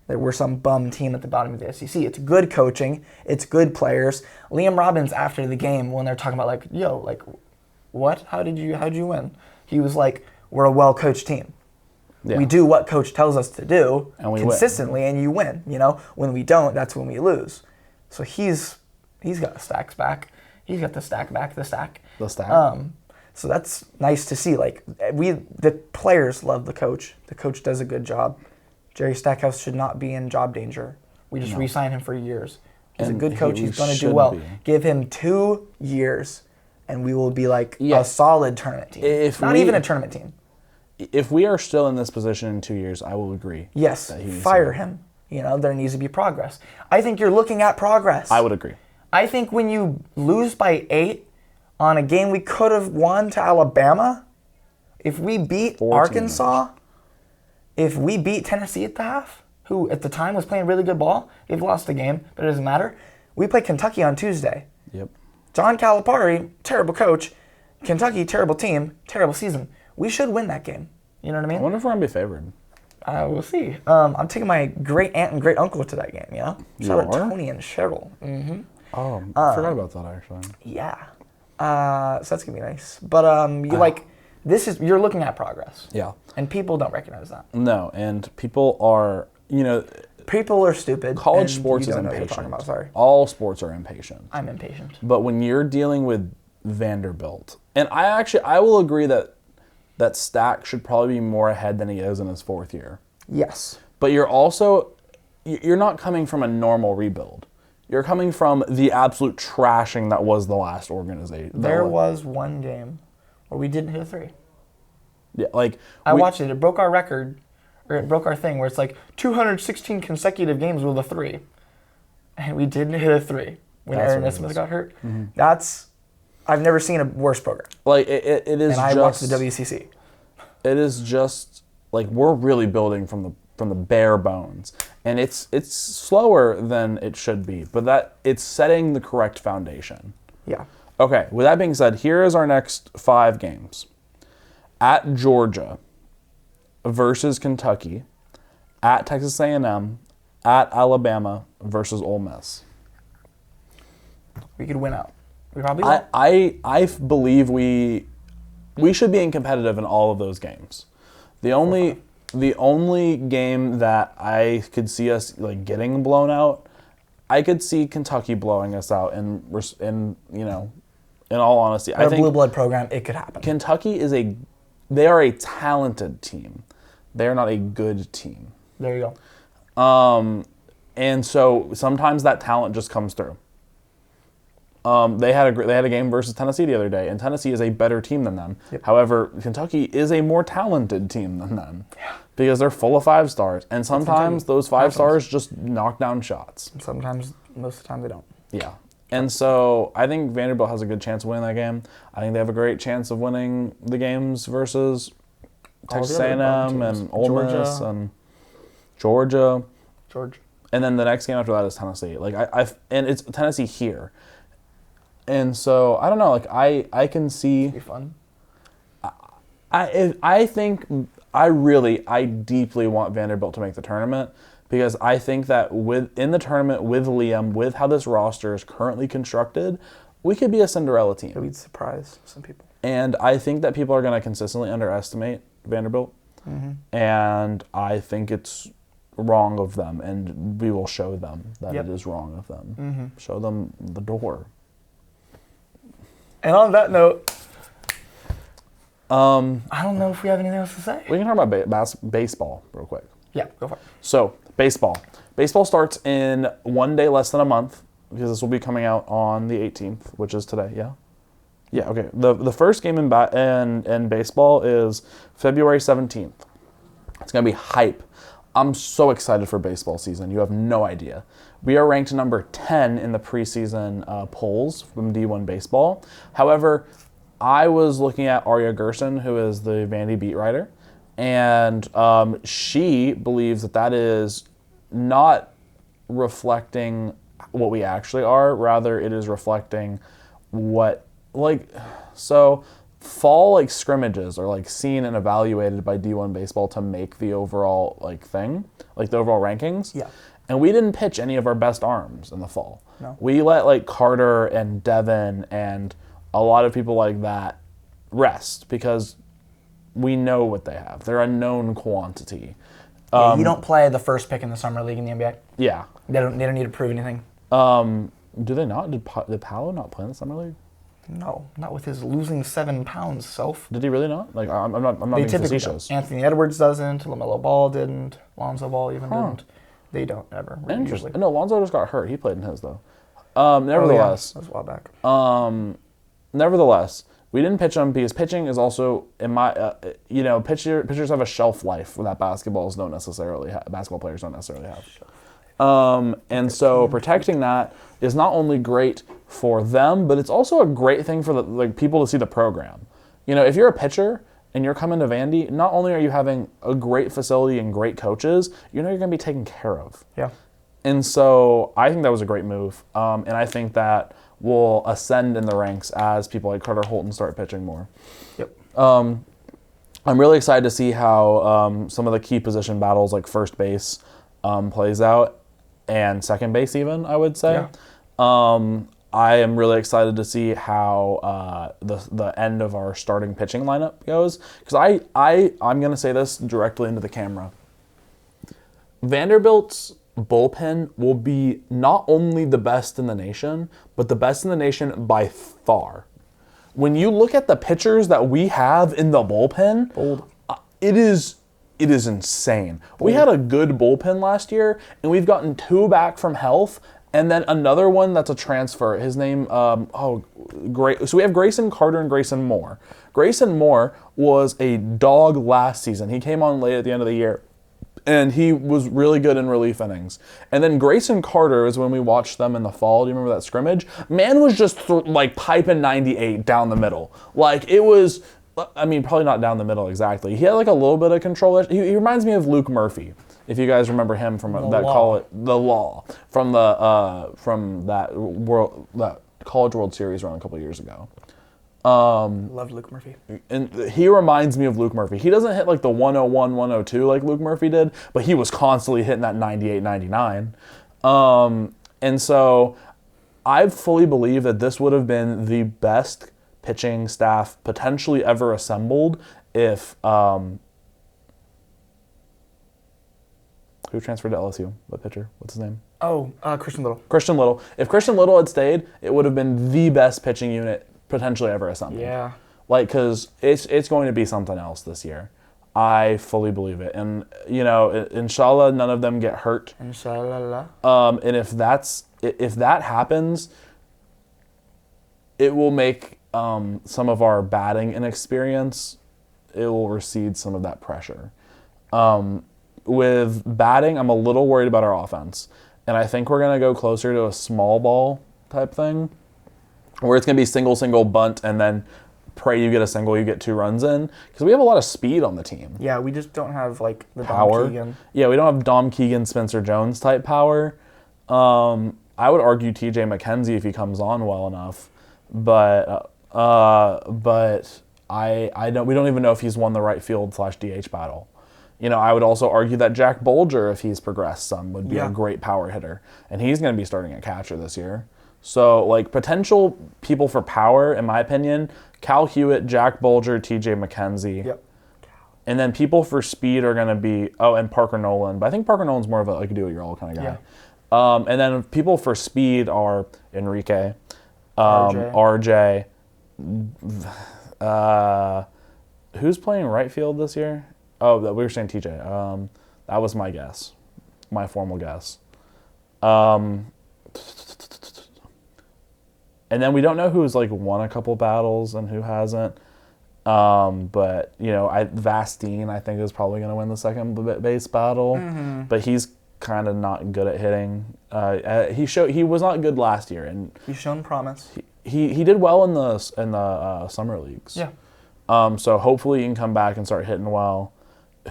Speaker 1: that we're some bum team at the bottom of the SEC. It's good coaching. It's good players. Liam Robbins, after the game, when they're talking about what? How'd you win? He was like, we're a well-coached team. Yeah. We do what coach tells us to do and we consistently, win. And you win. You know, when we don't, that's when we lose. So he's got the stacks back. He's got the stack back. The stack. So that's nice to see. The players love the coach. The coach does a good job. Jerry Stackhouse should not be in job danger. We just re-sign him for years. He's a good coach. He's going to do well. Give him 2 years, and we will be a solid tournament team. Not even a tournament team.
Speaker 2: If we are still in this position in 2 years, I will agree.
Speaker 1: Yes, fire him. You know, there needs to be progress. I think you're looking at progress.
Speaker 2: I would agree.
Speaker 1: I think when you lose by 8 on a game we could have won to Alabama, if we beat Arkansas, if we beat Tennessee at the half, who at the time was playing really good ball, they've lost the game, but it doesn't matter. We play Kentucky on Tuesday.
Speaker 2: Yep.
Speaker 1: John Calipari, terrible coach. Kentucky, terrible team, terrible season. We should win that game. You know what I mean?
Speaker 2: I wonder if we're going to be favored.
Speaker 1: We'll see. I'm taking my great aunt and great uncle to that game, you know? Shout out Tony and Cheryl. Mm-hmm.
Speaker 2: Oh, I forgot about that, actually.
Speaker 1: Yeah. So that's going to be nice. But you're looking at progress.
Speaker 2: Yeah.
Speaker 1: And people don't recognize that.
Speaker 2: No, and people are,
Speaker 1: people are stupid.
Speaker 2: College sports is impatient. Sorry. All sports are impatient.
Speaker 1: I'm impatient.
Speaker 2: But when you're dealing with Vanderbilt. And I will agree that Stack should probably be more ahead than he is in his 4th year.
Speaker 1: Yes.
Speaker 2: But you're not coming from a normal rebuild. You're coming from the absolute trashing that was the last organization.
Speaker 1: There was one game where we didn't hit a 3.
Speaker 2: Yeah,
Speaker 1: I watched it. It broke our record, or it broke our thing where it's like 216 consecutive games with a 3. And we didn't hit a 3 when Aaron Nesmith got hurt. Mm-hmm. I've never seen a worse program.
Speaker 2: It is.
Speaker 1: And I watched the WCC.
Speaker 2: It is just we're really building from the bare bones, and it's slower than it should be, but that it's setting the correct foundation.
Speaker 1: Yeah.
Speaker 2: Okay. With that being said, here is our next 5 games: at Georgia versus Kentucky, at Texas A&M, at Alabama versus Ole Miss.
Speaker 1: We could win out. We probably will.
Speaker 2: I believe we should be competitive in all of those games. The only game that I could see us getting blown out, I could see Kentucky blowing us out. In all honesty,
Speaker 1: I think blue blood program, it could happen.
Speaker 2: Kentucky they are a talented team. They are not a good team.
Speaker 1: There you go.
Speaker 2: And so sometimes that talent just comes through. They had a game versus Tennessee the other day, and Tennessee is a better team than them. Yep. However, Kentucky is a more talented team than them because they're full of 5 stars, and sometimes those 5 stars just knock down shots.
Speaker 1: Sometimes, most of the time, they don't.
Speaker 2: Yeah, and so I think Vanderbilt has a good chance of winning that game. I think they have a great chance of winning the games versus Texas A&M and Ole Miss and Georgia. And then the next game after that is Tennessee. And it's Tennessee here. And so I don't know. I can see.
Speaker 1: It'd be fun.
Speaker 2: I think I deeply want Vanderbilt to make the tournament because I think that in the tournament with Liam, with how this roster is currently constructed, we could be a Cinderella team.
Speaker 1: We'd surprise some people.
Speaker 2: And I think that people are going to consistently underestimate Vanderbilt, and I think it's wrong of them, and we will show them that it is wrong of them. Mm-hmm. Show them the door.
Speaker 1: And on that note, I don't know if we have anything else to say.
Speaker 2: We can talk about baseball real quick.
Speaker 1: Yeah, go for it.
Speaker 2: So, baseball. Baseball starts in 1 day less than a month, because this will be coming out on the 18th, which is today, yeah? Yeah, okay. The first game in baseball is February 17th. It's going to be hype. I'm so excited for baseball season. You have no idea. We are ranked number 10 in the preseason polls from D1 Baseball. However, I was looking at Arya Gerson, who is the Vandy beat writer, and she believes that is not reflecting what we actually are. Rather, it is reflecting what, so fall scrimmages are seen and evaluated by D1 Baseball to make the overall thing, the overall rankings.
Speaker 1: Yeah.
Speaker 2: And we didn't pitch any of our best arms in the fall.
Speaker 1: No.
Speaker 2: We let Carter and Devin and a lot of people like that rest because we know what they have. They're a known quantity.
Speaker 1: You don't play the first pick in the summer league in the NBA.
Speaker 2: Yeah.
Speaker 1: They don't need to prove anything.
Speaker 2: Do they not? Did Paolo not play in the summer league?
Speaker 1: No, not with his losing 7 pounds self.
Speaker 2: Did he really not? I'm not being facetious.
Speaker 1: Anthony Edwards doesn't. LaMelo Ball didn't. Lonzo Ball even didn't. They don't ever.
Speaker 2: Interesting.
Speaker 1: Usually.
Speaker 2: No, Lonzo just got hurt. He played in his though. Nevertheless,
Speaker 1: that was a while back.
Speaker 2: Nevertheless, we didn't pitch him because pitching is also in my pitchers have a shelf life that basketball players don't necessarily have. And so protecting that is not only great for them, but it's also a great thing for the people to see the program. If you're a pitcher and you're coming to Vandy, not only are you having a great facility and great coaches, you're going to be taken care of.
Speaker 1: Yeah.
Speaker 2: And so I think that was a great move. And I think that will ascend in the ranks as people like Carter Holton start pitching more.
Speaker 1: Yep.
Speaker 2: I'm really excited to see how some of the key position battles like first base plays out and second base even, I would say. Yeah. I am really excited to see how the end of our starting pitching lineup goes. Because I'm going to say this directly into the camera. Vanderbilt's bullpen will be not only the best in the nation, but the best in the nation by far. when you look at the pitchers that we have in the bullpen, it is insane. We had a good bullpen last year, and we've gotten 2 back from health, and then another one that's a transfer. His name, great. So we have Grayson Carter and Grayson Moore. Grayson Moore was a dog last season. He came on late at the end of the year, and he was really good in relief innings. And then Grayson Carter is when we watched them in the fall. Do you remember that scrimmage? Man was just piping 98 down the middle. Like it was, I mean, probably not down the middle exactly. He had like a little bit of control. He reminds me of Luke Murphy, if you guys remember him from the Law from that College World Series run a couple years ago.
Speaker 1: Loved Luke Murphy.
Speaker 2: And he reminds me of Luke Murphy. He doesn't hit like the 101, 102 like Luke Murphy did, but he was constantly hitting that 98, 99. And so I fully believe that this would have been the best pitching staff potentially ever assembled if who transferred to LSU? What pitcher? What's his name?
Speaker 1: Oh, Christian Little.
Speaker 2: Christian Little. If Christian Little had stayed, it would have been the best pitching unit potentially ever assembled.
Speaker 1: Yeah.
Speaker 2: Like, because it's going to be something else this year. I fully believe it. And, you know, inshallah, none of them get hurt.
Speaker 1: Inshallah.
Speaker 2: And if that happens, it will make some of our batting inexperience, it will recede some of that pressure. With batting, I'm a little worried about our offense. And I think we're going to go closer to a small ball type thing, where it's going to be single, bunt, and then pray you get a single, you get 2 runs in. Because we have a lot of speed on the team.
Speaker 1: Yeah, we just don't have, like, the
Speaker 2: power.
Speaker 1: Dom Keegan.
Speaker 2: Yeah, we don't have Dom Keegan, Spencer Jones type power. I would argue TJ McKenzie if he comes on well enough. But I don't. We don't even know if he's won the right field / DH battle. You know, I would also argue that Jack Bolger, if he's progressed some, would be a great power hitter. And he's going to be starting at catcher this year. So, like, potential people for power, in my opinion, Cal Hewitt, Jack Bolger, TJ McKenzie.
Speaker 1: Yep.
Speaker 2: And then people for speed are going to be, and Parker Nolan. But I think Parker Nolan's more of a do-it-your-all kind of guy. Yeah. And then people for speed are Enrique, RJ. Who's playing right field this year? Oh, we were saying TJ. That was my guess, my formal guess. And then we don't know who's like won a couple battles and who hasn't. But you know, Vastine I think is probably going to win the second base battle, but he's kind of not good at hitting. He was not good last year, and
Speaker 1: he's shown promise.
Speaker 2: He did well in the summer leagues.
Speaker 1: Yeah.
Speaker 2: So hopefully he can come back and start hitting well.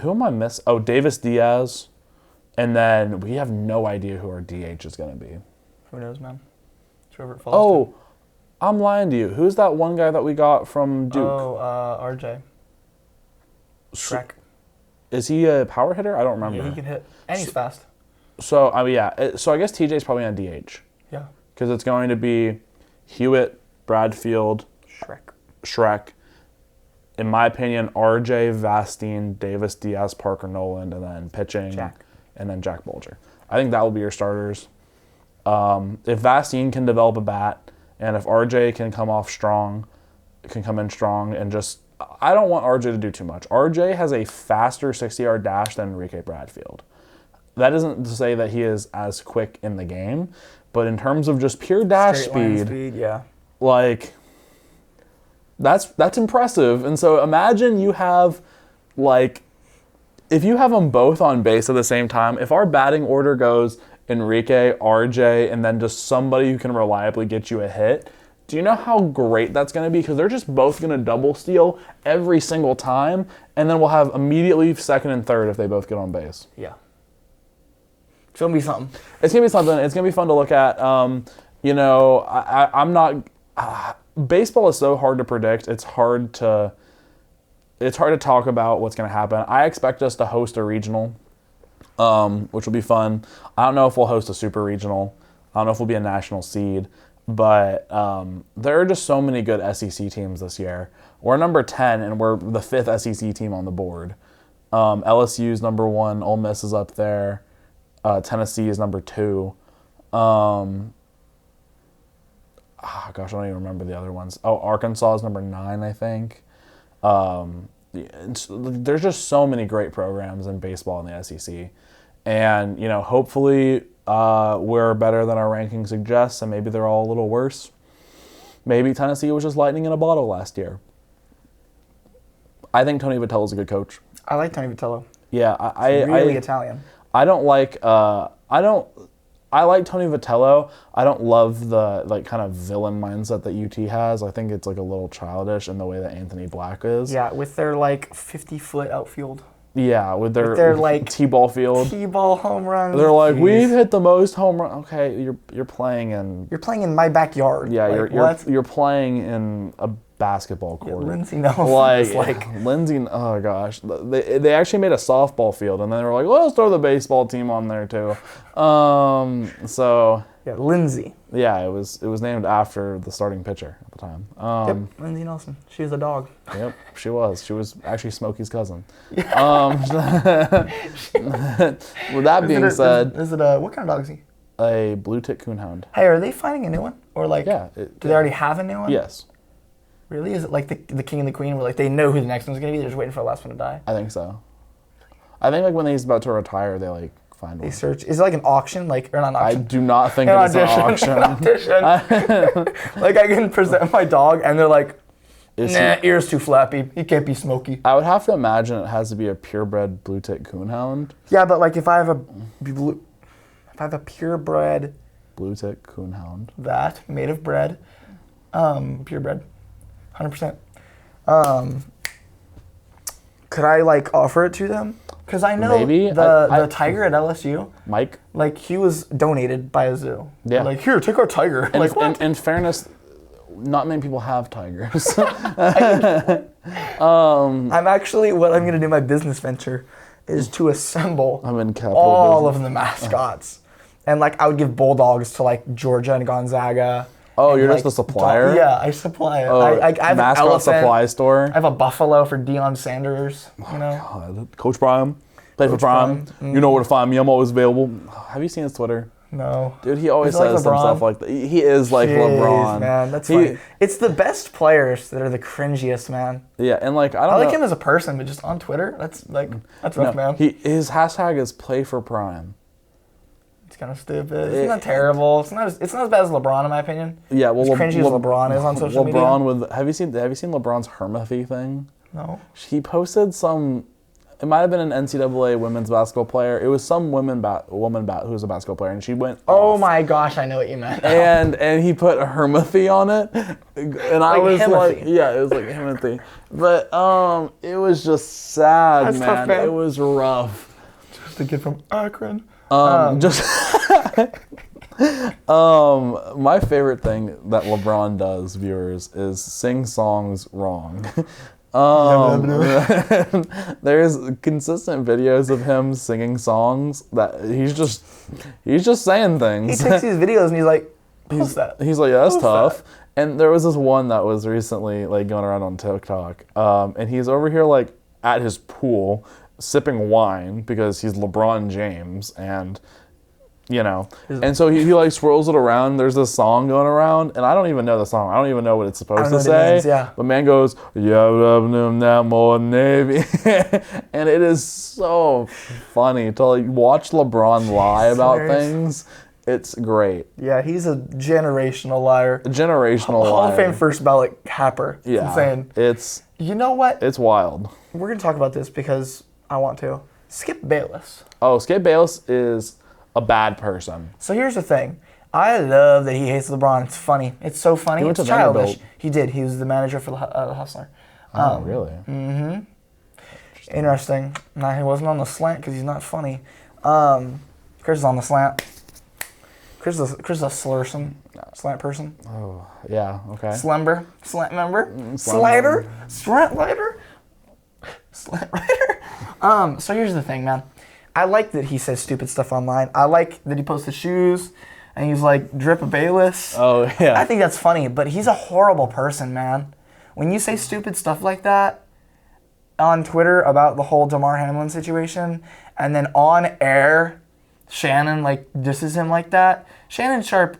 Speaker 2: Who am I missing? Oh, Davis Diaz. And then we have no idea who our DH is going to be.
Speaker 1: Who knows, man? It's whoever it falls to.
Speaker 2: I'm lying to you. Who's that one guy that we got from Duke?
Speaker 1: RJ. Shrek.
Speaker 2: Is he a power hitter? I don't remember.
Speaker 1: Yeah, he can hit. And he's fast.
Speaker 2: So, I mean, yeah. So I guess TJ's probably on DH.
Speaker 1: Yeah.
Speaker 2: Because it's going to be Hewitt, Bradfield, Shrek. In my opinion, RJ, Vastine, Davis Diaz, Parker Nolan, and then pitching, and then Jack Bolger. I think that will be your starters. If Vastine can develop a bat, and if RJ can come in strong, and just, I don't want RJ to do too much. RJ has a faster 60-yard dash than Enrique Bradfield. That isn't to say that he is as quick in the game, but in terms of just pure dash speed,
Speaker 1: yeah,
Speaker 2: like, that's impressive. And so imagine you have, like, if you have them both on base at the same time, if our batting order goes Enrique, RJ, and then just somebody who can reliably get you a hit, do you know how great that's going to be? Because they're just both going to double steal every single time, and then we'll have immediately second and third if they both get on base.
Speaker 1: Yeah. It's going to be something.
Speaker 2: It's going to be something. It's going to be fun to look at. You know, I'm not... baseball is so hard to predict. It's hard to talk about what's going to happen. I expect us to host a regional, which will be fun. I don't know if we'll host a super regional. I don't know if we'll be a national seed. But there are just so many good SEC teams this year. We're number 10, and we're the 5th SEC team on the board. LSU's number 1. Ole Miss is up there. gosh, I don't even remember the other ones. Oh, Arkansas is number 9, I think. There's just so many great programs in baseball in the SEC. And, hopefully we're better than our ranking suggests, and maybe they're all a little worse. Maybe Tennessee was just lightning in a bottle last year. I think Tony Vitello's a good coach.
Speaker 1: I like Tony Vitello.
Speaker 2: Yeah,
Speaker 1: He's really Italian.
Speaker 2: I like Tony Vitello. I don't love the kind of villain mindset that UT has. I think it's a little childish in the way that Anthony Black is.
Speaker 1: Yeah, with their 50-foot outfield.
Speaker 2: Yeah, with their T-ball field.
Speaker 1: T-ball home runs.
Speaker 2: They're like, we've hit the most home run. Okay, you're playing in.
Speaker 1: You're playing in my backyard.
Speaker 2: Yeah, you're playing in a basketball court.
Speaker 1: Yeah, Lindsay knows.
Speaker 2: Lindsay. Oh gosh, they actually made a softball field, and then they were like, well, let's throw the baseball team on there too. So.
Speaker 1: Yeah, Lindsay.
Speaker 2: Yeah, it was named after the starting pitcher at the time.
Speaker 1: Yep, Lindsay Nelson. She was a dog.
Speaker 2: Yep, she was. She was actually Smokey's cousin.
Speaker 1: Yeah.
Speaker 2: With that being said,
Speaker 1: is it a what kind of dog is he?
Speaker 2: A blue tick coonhound.
Speaker 1: Hey, are they finding a new one, or
Speaker 2: Yeah.
Speaker 1: do they already have a new one?
Speaker 2: Yes.
Speaker 1: Really? Is it like the king and the queen, where they know who the next one's gonna be? They're just waiting for the last one to die.
Speaker 2: I think so. I think when he's about to retire, they find one.
Speaker 1: They search. Is it like an auction? Or not an auction?
Speaker 2: I do not think it's an auction.
Speaker 1: An audition. I can present my dog, and they're like, ears too flappy. He can't be Smokey.
Speaker 2: I would have to imagine it has to be a purebred blue tick coonhound.
Speaker 1: Yeah, but if I have a purebred
Speaker 2: blue tick coonhound
Speaker 1: made of bread, purebred, 100%. Could I offer it to them? Because I know
Speaker 2: maybe
Speaker 1: the tiger at LSU,
Speaker 2: Mike,
Speaker 1: he was donated by a zoo.
Speaker 2: Yeah.
Speaker 1: Here, take our tiger.
Speaker 2: And in fairness, not many people have tigers.
Speaker 1: I'm actually, what I'm going to do, my business venture, is to assemble all of the mascots. And I would give bulldogs to Georgia and Gonzaga.
Speaker 2: Oh, you're just a supplier?
Speaker 1: Yeah, I supply it.
Speaker 2: Oh,
Speaker 1: I have
Speaker 2: mascot
Speaker 1: an elephant.
Speaker 2: supply store.
Speaker 1: I have a buffalo for Deion Sanders.
Speaker 2: God. Coach Prime. Play for Prime. You know where to find me. I'm always available. Have you seen his Twitter?
Speaker 1: No.
Speaker 2: Dude, he always says some stuff like that. He is like LeBron.
Speaker 1: Man, that's funny. It's the best players that are the cringiest, man.
Speaker 2: Yeah, and I
Speaker 1: like him as a person, but just on Twitter, that's rough, man.
Speaker 2: His hashtag is Play for Prime.
Speaker 1: It's kind of stupid. It's not terrible. It's not as bad as LeBron, in my opinion.
Speaker 2: Yeah, well,
Speaker 1: as cringy as LeBron is on social media.
Speaker 2: Have you seen LeBron's Hermathy thing?
Speaker 1: No.
Speaker 2: He posted some. It might have been an NCAA women's basketball player. It was some woman who was a basketball player, and she went.
Speaker 1: Oh
Speaker 2: off.
Speaker 1: my gosh, I know what you meant.
Speaker 2: And he put Hermathy on it, and I was
Speaker 1: Himothy.
Speaker 2: it was like Himothy, but it was just sad,
Speaker 1: That's
Speaker 2: man.
Speaker 1: tough, man.
Speaker 2: It was rough.
Speaker 1: Just a kid from Akron.
Speaker 2: My favorite thing that LeBron does, viewers, is sing songs wrong. There's consistent videos of him singing songs that he's just saying things.
Speaker 1: He takes these videos and he's like, post that.
Speaker 2: He's like, yeah, that's tough. And there was this one that was recently going around on TikTok, and he's over here at his pool sipping wine because he's LeBron James, and and so he swirls it around. There's this song going around, and I don't even know the song. I don't even know what it's supposed to say.
Speaker 1: Means, yeah.
Speaker 2: But man goes, yeah, more Navy, and it is so funny to watch LeBron lie about things. It's great.
Speaker 1: Yeah, he's a generational liar.
Speaker 2: Hall
Speaker 1: of Fame first ballot capper. It's insane. You know what?
Speaker 2: It's wild.
Speaker 1: We're gonna talk about this because I want to. Skip Bayless.
Speaker 2: Oh, Skip Bayless is a bad person.
Speaker 1: So here's the thing. I love that he hates LeBron. It's funny. It's so funny.
Speaker 2: He went
Speaker 1: it's
Speaker 2: to
Speaker 1: childish.
Speaker 2: Vanderbilt.
Speaker 1: He did. He was the manager for the Hustler.
Speaker 2: Oh, really?
Speaker 1: Mm-hmm. Interesting. Nah, he wasn't on the slant because he's not funny. Chris is on the slant. Chris is a slant person.
Speaker 2: Oh, yeah, okay.
Speaker 1: Slant member.
Speaker 2: Slider.
Speaker 1: Slant lighter. Slant writer. So here's the thing, man. I like that he says stupid stuff online. I like that he posts his shoes and he's like, drip a Bayless.
Speaker 2: Oh, yeah.
Speaker 1: I think that's funny, but he's a horrible person, man. When you say stupid stuff like that on Twitter about the whole Damar Hamlin situation, and then on air, Shannon disses him like that. Shannon Sharp,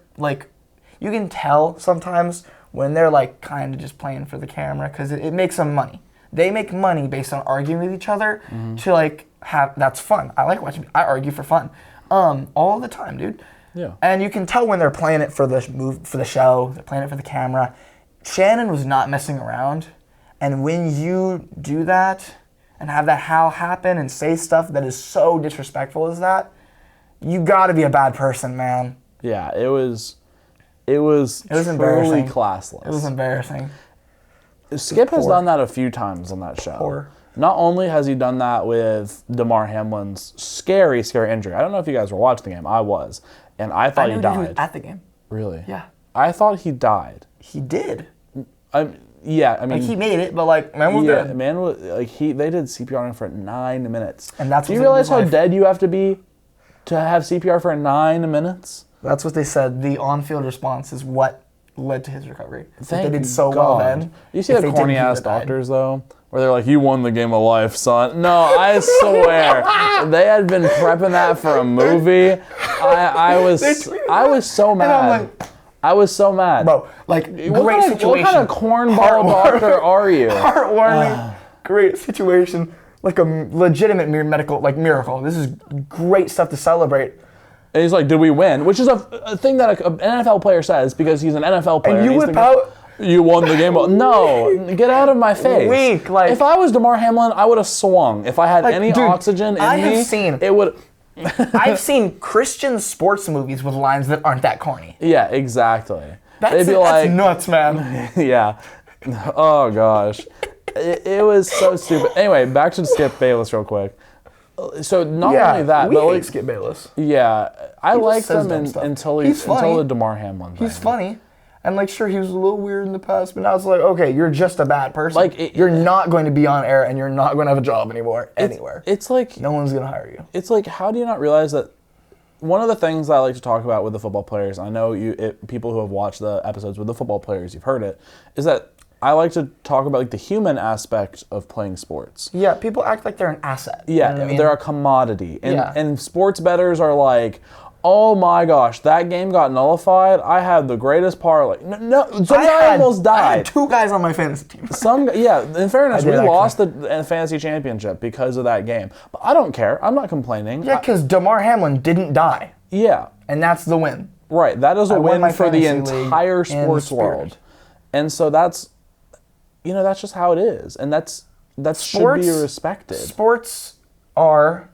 Speaker 1: you can tell sometimes when they're like kind of just playing for the camera because it makes them money. They make money based on arguing with each other to like have, that's fun. I like watching, I argue for fun. All the time, dude.
Speaker 2: Yeah.
Speaker 1: And you can tell when they're playing it for the show, they're playing it for the camera. Shannon was not messing around. And when you do that and have that how happen and say stuff that is so disrespectful as that, you gotta be a bad person, man.
Speaker 2: Yeah, it was truly
Speaker 1: embarrassing.
Speaker 2: classless.
Speaker 1: It was embarrassing.
Speaker 2: Skip has done that a few times on that show.
Speaker 1: Poor.
Speaker 2: Not only has he done that with Damar Hamlin's scary injury. I don't know if you guys were watching the game. I was. And I thought he died.
Speaker 1: He was at the game.
Speaker 2: Really?
Speaker 1: Yeah.
Speaker 2: I thought he died.
Speaker 1: He did.
Speaker 2: Yeah, I mean,
Speaker 1: like he made it, but like man was good.
Speaker 2: Man was like they did CPR on him for 9 minutes.
Speaker 1: And that's
Speaker 2: do you realize how dead you have to be to have CPR for 9 minutes?
Speaker 1: That's what they said. The on-field response is what led to his recovery.
Speaker 2: Thank
Speaker 1: they did so
Speaker 2: God.
Speaker 1: well then.
Speaker 2: You see the corny ass doctors though, where they're like, "You won the game of life, son." No, I swear, they had been prepping that for a movie. I was so mad. I was so mad.
Speaker 1: Bro, like, great situation.
Speaker 2: What kind of cornball doctor are you?
Speaker 1: Heartwarming, great situation. Like a legitimate miracle. This is great stuff to celebrate.
Speaker 2: And he's like, did we win? Which is a thing that an NFL player says because he's an NFL player.
Speaker 1: And you whip out...
Speaker 2: You won the game. No, get out of my face.
Speaker 1: Weak, like...
Speaker 2: If I was Damar Hamlin, I would have swung. If I had any oxygen in me, it would...
Speaker 1: I've seen Christian sports movies with lines that aren't that corny.
Speaker 2: Yeah, exactly.
Speaker 1: That's nuts, man.
Speaker 2: Yeah. Oh, gosh. It was so stupid. Anyway, back to Skip Bayless real quick. So not only that, but like
Speaker 1: Skip Bayless.
Speaker 2: Yeah, I liked him until the Damar Hamlin thing.
Speaker 1: He's funny. And like, sure, he was a little weird in the past, but now it's like, okay, you're just a bad person. Like, you're not going to be on air, and you're not going to have a job anymore anywhere.
Speaker 2: It's like
Speaker 1: no one's going to hire you.
Speaker 2: It's like, how do you not realize that? One of the things that I like to talk about with the football players, I know people who have watched the episodes with the football players, you've heard it, is that I like to talk about like the human aspect of playing sports.
Speaker 1: Yeah, people act like they're an asset.
Speaker 2: Yeah,
Speaker 1: you know what I mean?
Speaker 2: They're a commodity, and sports bettors are like, oh my gosh, that game got nullified. I had the greatest parlay. No, I almost died.
Speaker 1: I had 2 guys on my fantasy team.
Speaker 2: In fairness, we lost the fantasy championship because of that game. But I don't care. I'm not complaining.
Speaker 1: Yeah, because Damar Hamlin didn't die.
Speaker 2: Yeah.
Speaker 1: And that's the win.
Speaker 2: Right. That is a win for the entire sports world. And so that's just how it is. And that should be respected.
Speaker 1: Sports are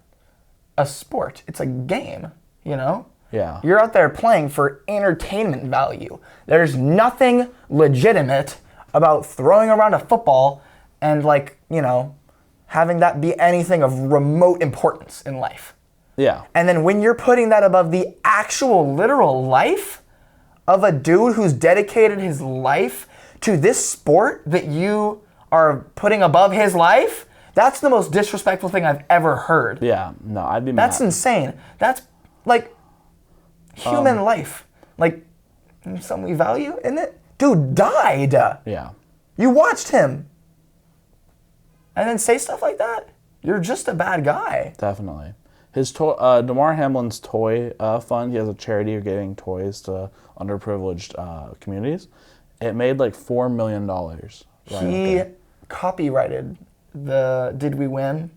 Speaker 1: a sport. It's a game. You know?
Speaker 2: Yeah.
Speaker 1: You're out there playing for entertainment value. There's nothing legitimate about throwing around a football and having that be anything of remote importance in life.
Speaker 2: Yeah.
Speaker 1: And then when you're putting that above the actual literal life of a dude who's dedicated his life to this sport that you are putting above his life, that's the most disrespectful thing I've ever heard.
Speaker 2: Yeah. No, I'd be mad.
Speaker 1: That's insane. That's like human life. Like something we value in it. Dude died.
Speaker 2: Yeah.
Speaker 1: You watched him. And then say stuff like that? You're just a bad guy.
Speaker 2: Definitely. His Damar Hamlin's toy fund, he has a charity of giving toys to underprivileged communities. It made like $4 million.
Speaker 1: He copyrighted the Did We Win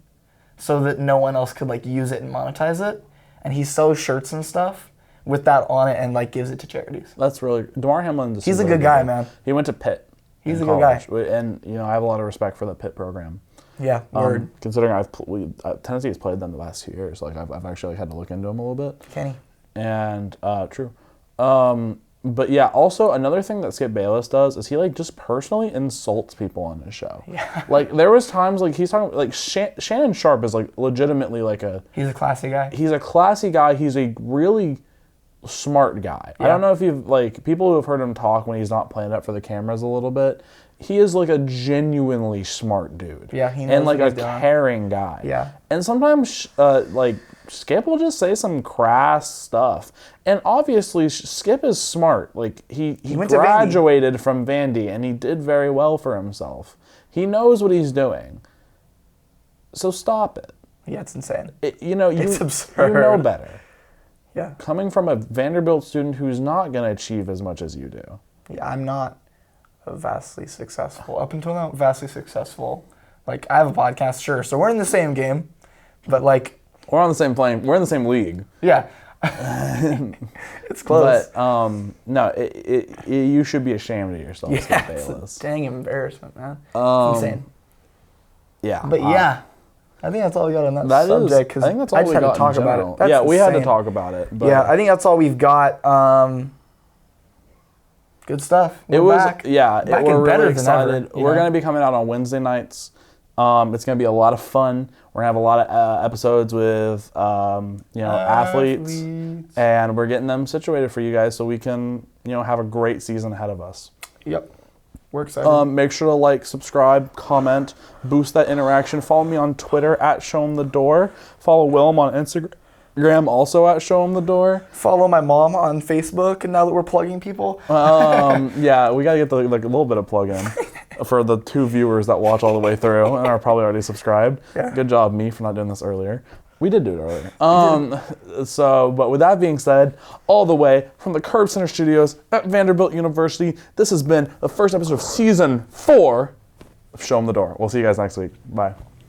Speaker 1: so that no one else could use it and monetize it. And he sews shirts and stuff with that on it and gives it to charities.
Speaker 2: That's really Damar Hamlin.
Speaker 1: He's a good guy, man.
Speaker 2: He went to Pitt.
Speaker 1: He's a good guy,
Speaker 2: and I have a lot of respect for the Pitt program.
Speaker 1: Yeah, word.
Speaker 2: Considering Tennessee has played them the last 2 years, I've actually had to look into them a little bit.
Speaker 1: Kenny.
Speaker 2: And true. But yeah, also another thing that Skip Bayless does is he just personally insults people on his show.
Speaker 1: Yeah.
Speaker 2: There was times he's talking Shannon Sharp is legitimately
Speaker 1: He's a classy guy.
Speaker 2: He's a classy guy. He's a really smart guy. Yeah. I don't know if you've people who have heard him talk when he's not playing up for the cameras a little bit. He is a genuinely smart dude.
Speaker 1: Yeah, he knows
Speaker 2: and a caring guy.
Speaker 1: Yeah.
Speaker 2: And sometimes Skip will just say some crass stuff. And obviously Skip is smart. He graduated from Vandy and he did very well for himself. He knows what he's doing. So stop it.
Speaker 1: Yeah, it's insane.
Speaker 2: It's
Speaker 1: absurd.
Speaker 2: You know better.
Speaker 1: Yeah.
Speaker 2: Coming from a Vanderbilt student who's not going to achieve as much as you do.
Speaker 1: Yeah, I'm not vastly successful. Up until now, vastly successful. Like, I have a podcast, sure. So we're in the same game, but like...
Speaker 2: We're on the same plane. We're in the same league.
Speaker 1: Yeah. It's close.
Speaker 2: But, no, you should be ashamed of yourself,
Speaker 1: Yeah,
Speaker 2: Skip
Speaker 1: it's
Speaker 2: Bayless.
Speaker 1: a dang embarrassment, man. It's insane.
Speaker 2: Yeah.
Speaker 1: But yeah, I think that's all we got on that
Speaker 2: That
Speaker 1: subject.
Speaker 2: is, I think that's all
Speaker 1: I just
Speaker 2: we
Speaker 1: had
Speaker 2: got
Speaker 1: to talk
Speaker 2: in
Speaker 1: about
Speaker 2: general.
Speaker 1: it. That's
Speaker 2: Yeah, we had to
Speaker 1: insane.
Speaker 2: talk about it. But
Speaker 1: Yeah, I think that's all we've got. Good stuff. We're back.
Speaker 2: Yeah,
Speaker 1: Back
Speaker 2: we're
Speaker 1: and better
Speaker 2: really
Speaker 1: than
Speaker 2: excited.
Speaker 1: ever, you
Speaker 2: We're
Speaker 1: know?
Speaker 2: going to be coming out on Wednesday nights. It's going to be a lot of fun. We're going to have a lot of episodes with, athletes, and we're getting them situated for you guys so we can, have a great season ahead of us.
Speaker 1: Yep. We're excited.
Speaker 2: Make sure to like, subscribe, comment, boost that interaction. Follow me on Twitter at Show Em The Dore. Follow Willem on Instagram also at Show Em The Dore.
Speaker 1: Follow my mom on Facebook, and now that we're plugging people.
Speaker 2: Yeah, we got to get a little bit of plug in for the 2 viewers that watch all the way through and are probably already subscribed.
Speaker 1: Yeah.
Speaker 2: Good job, me, for not doing this earlier. We did do it earlier. But with that being said, all the way from the Curb Center Studios at Vanderbilt University, this has been the first episode of Season 4 of Show Em The Dore. We'll see you guys next week. Bye.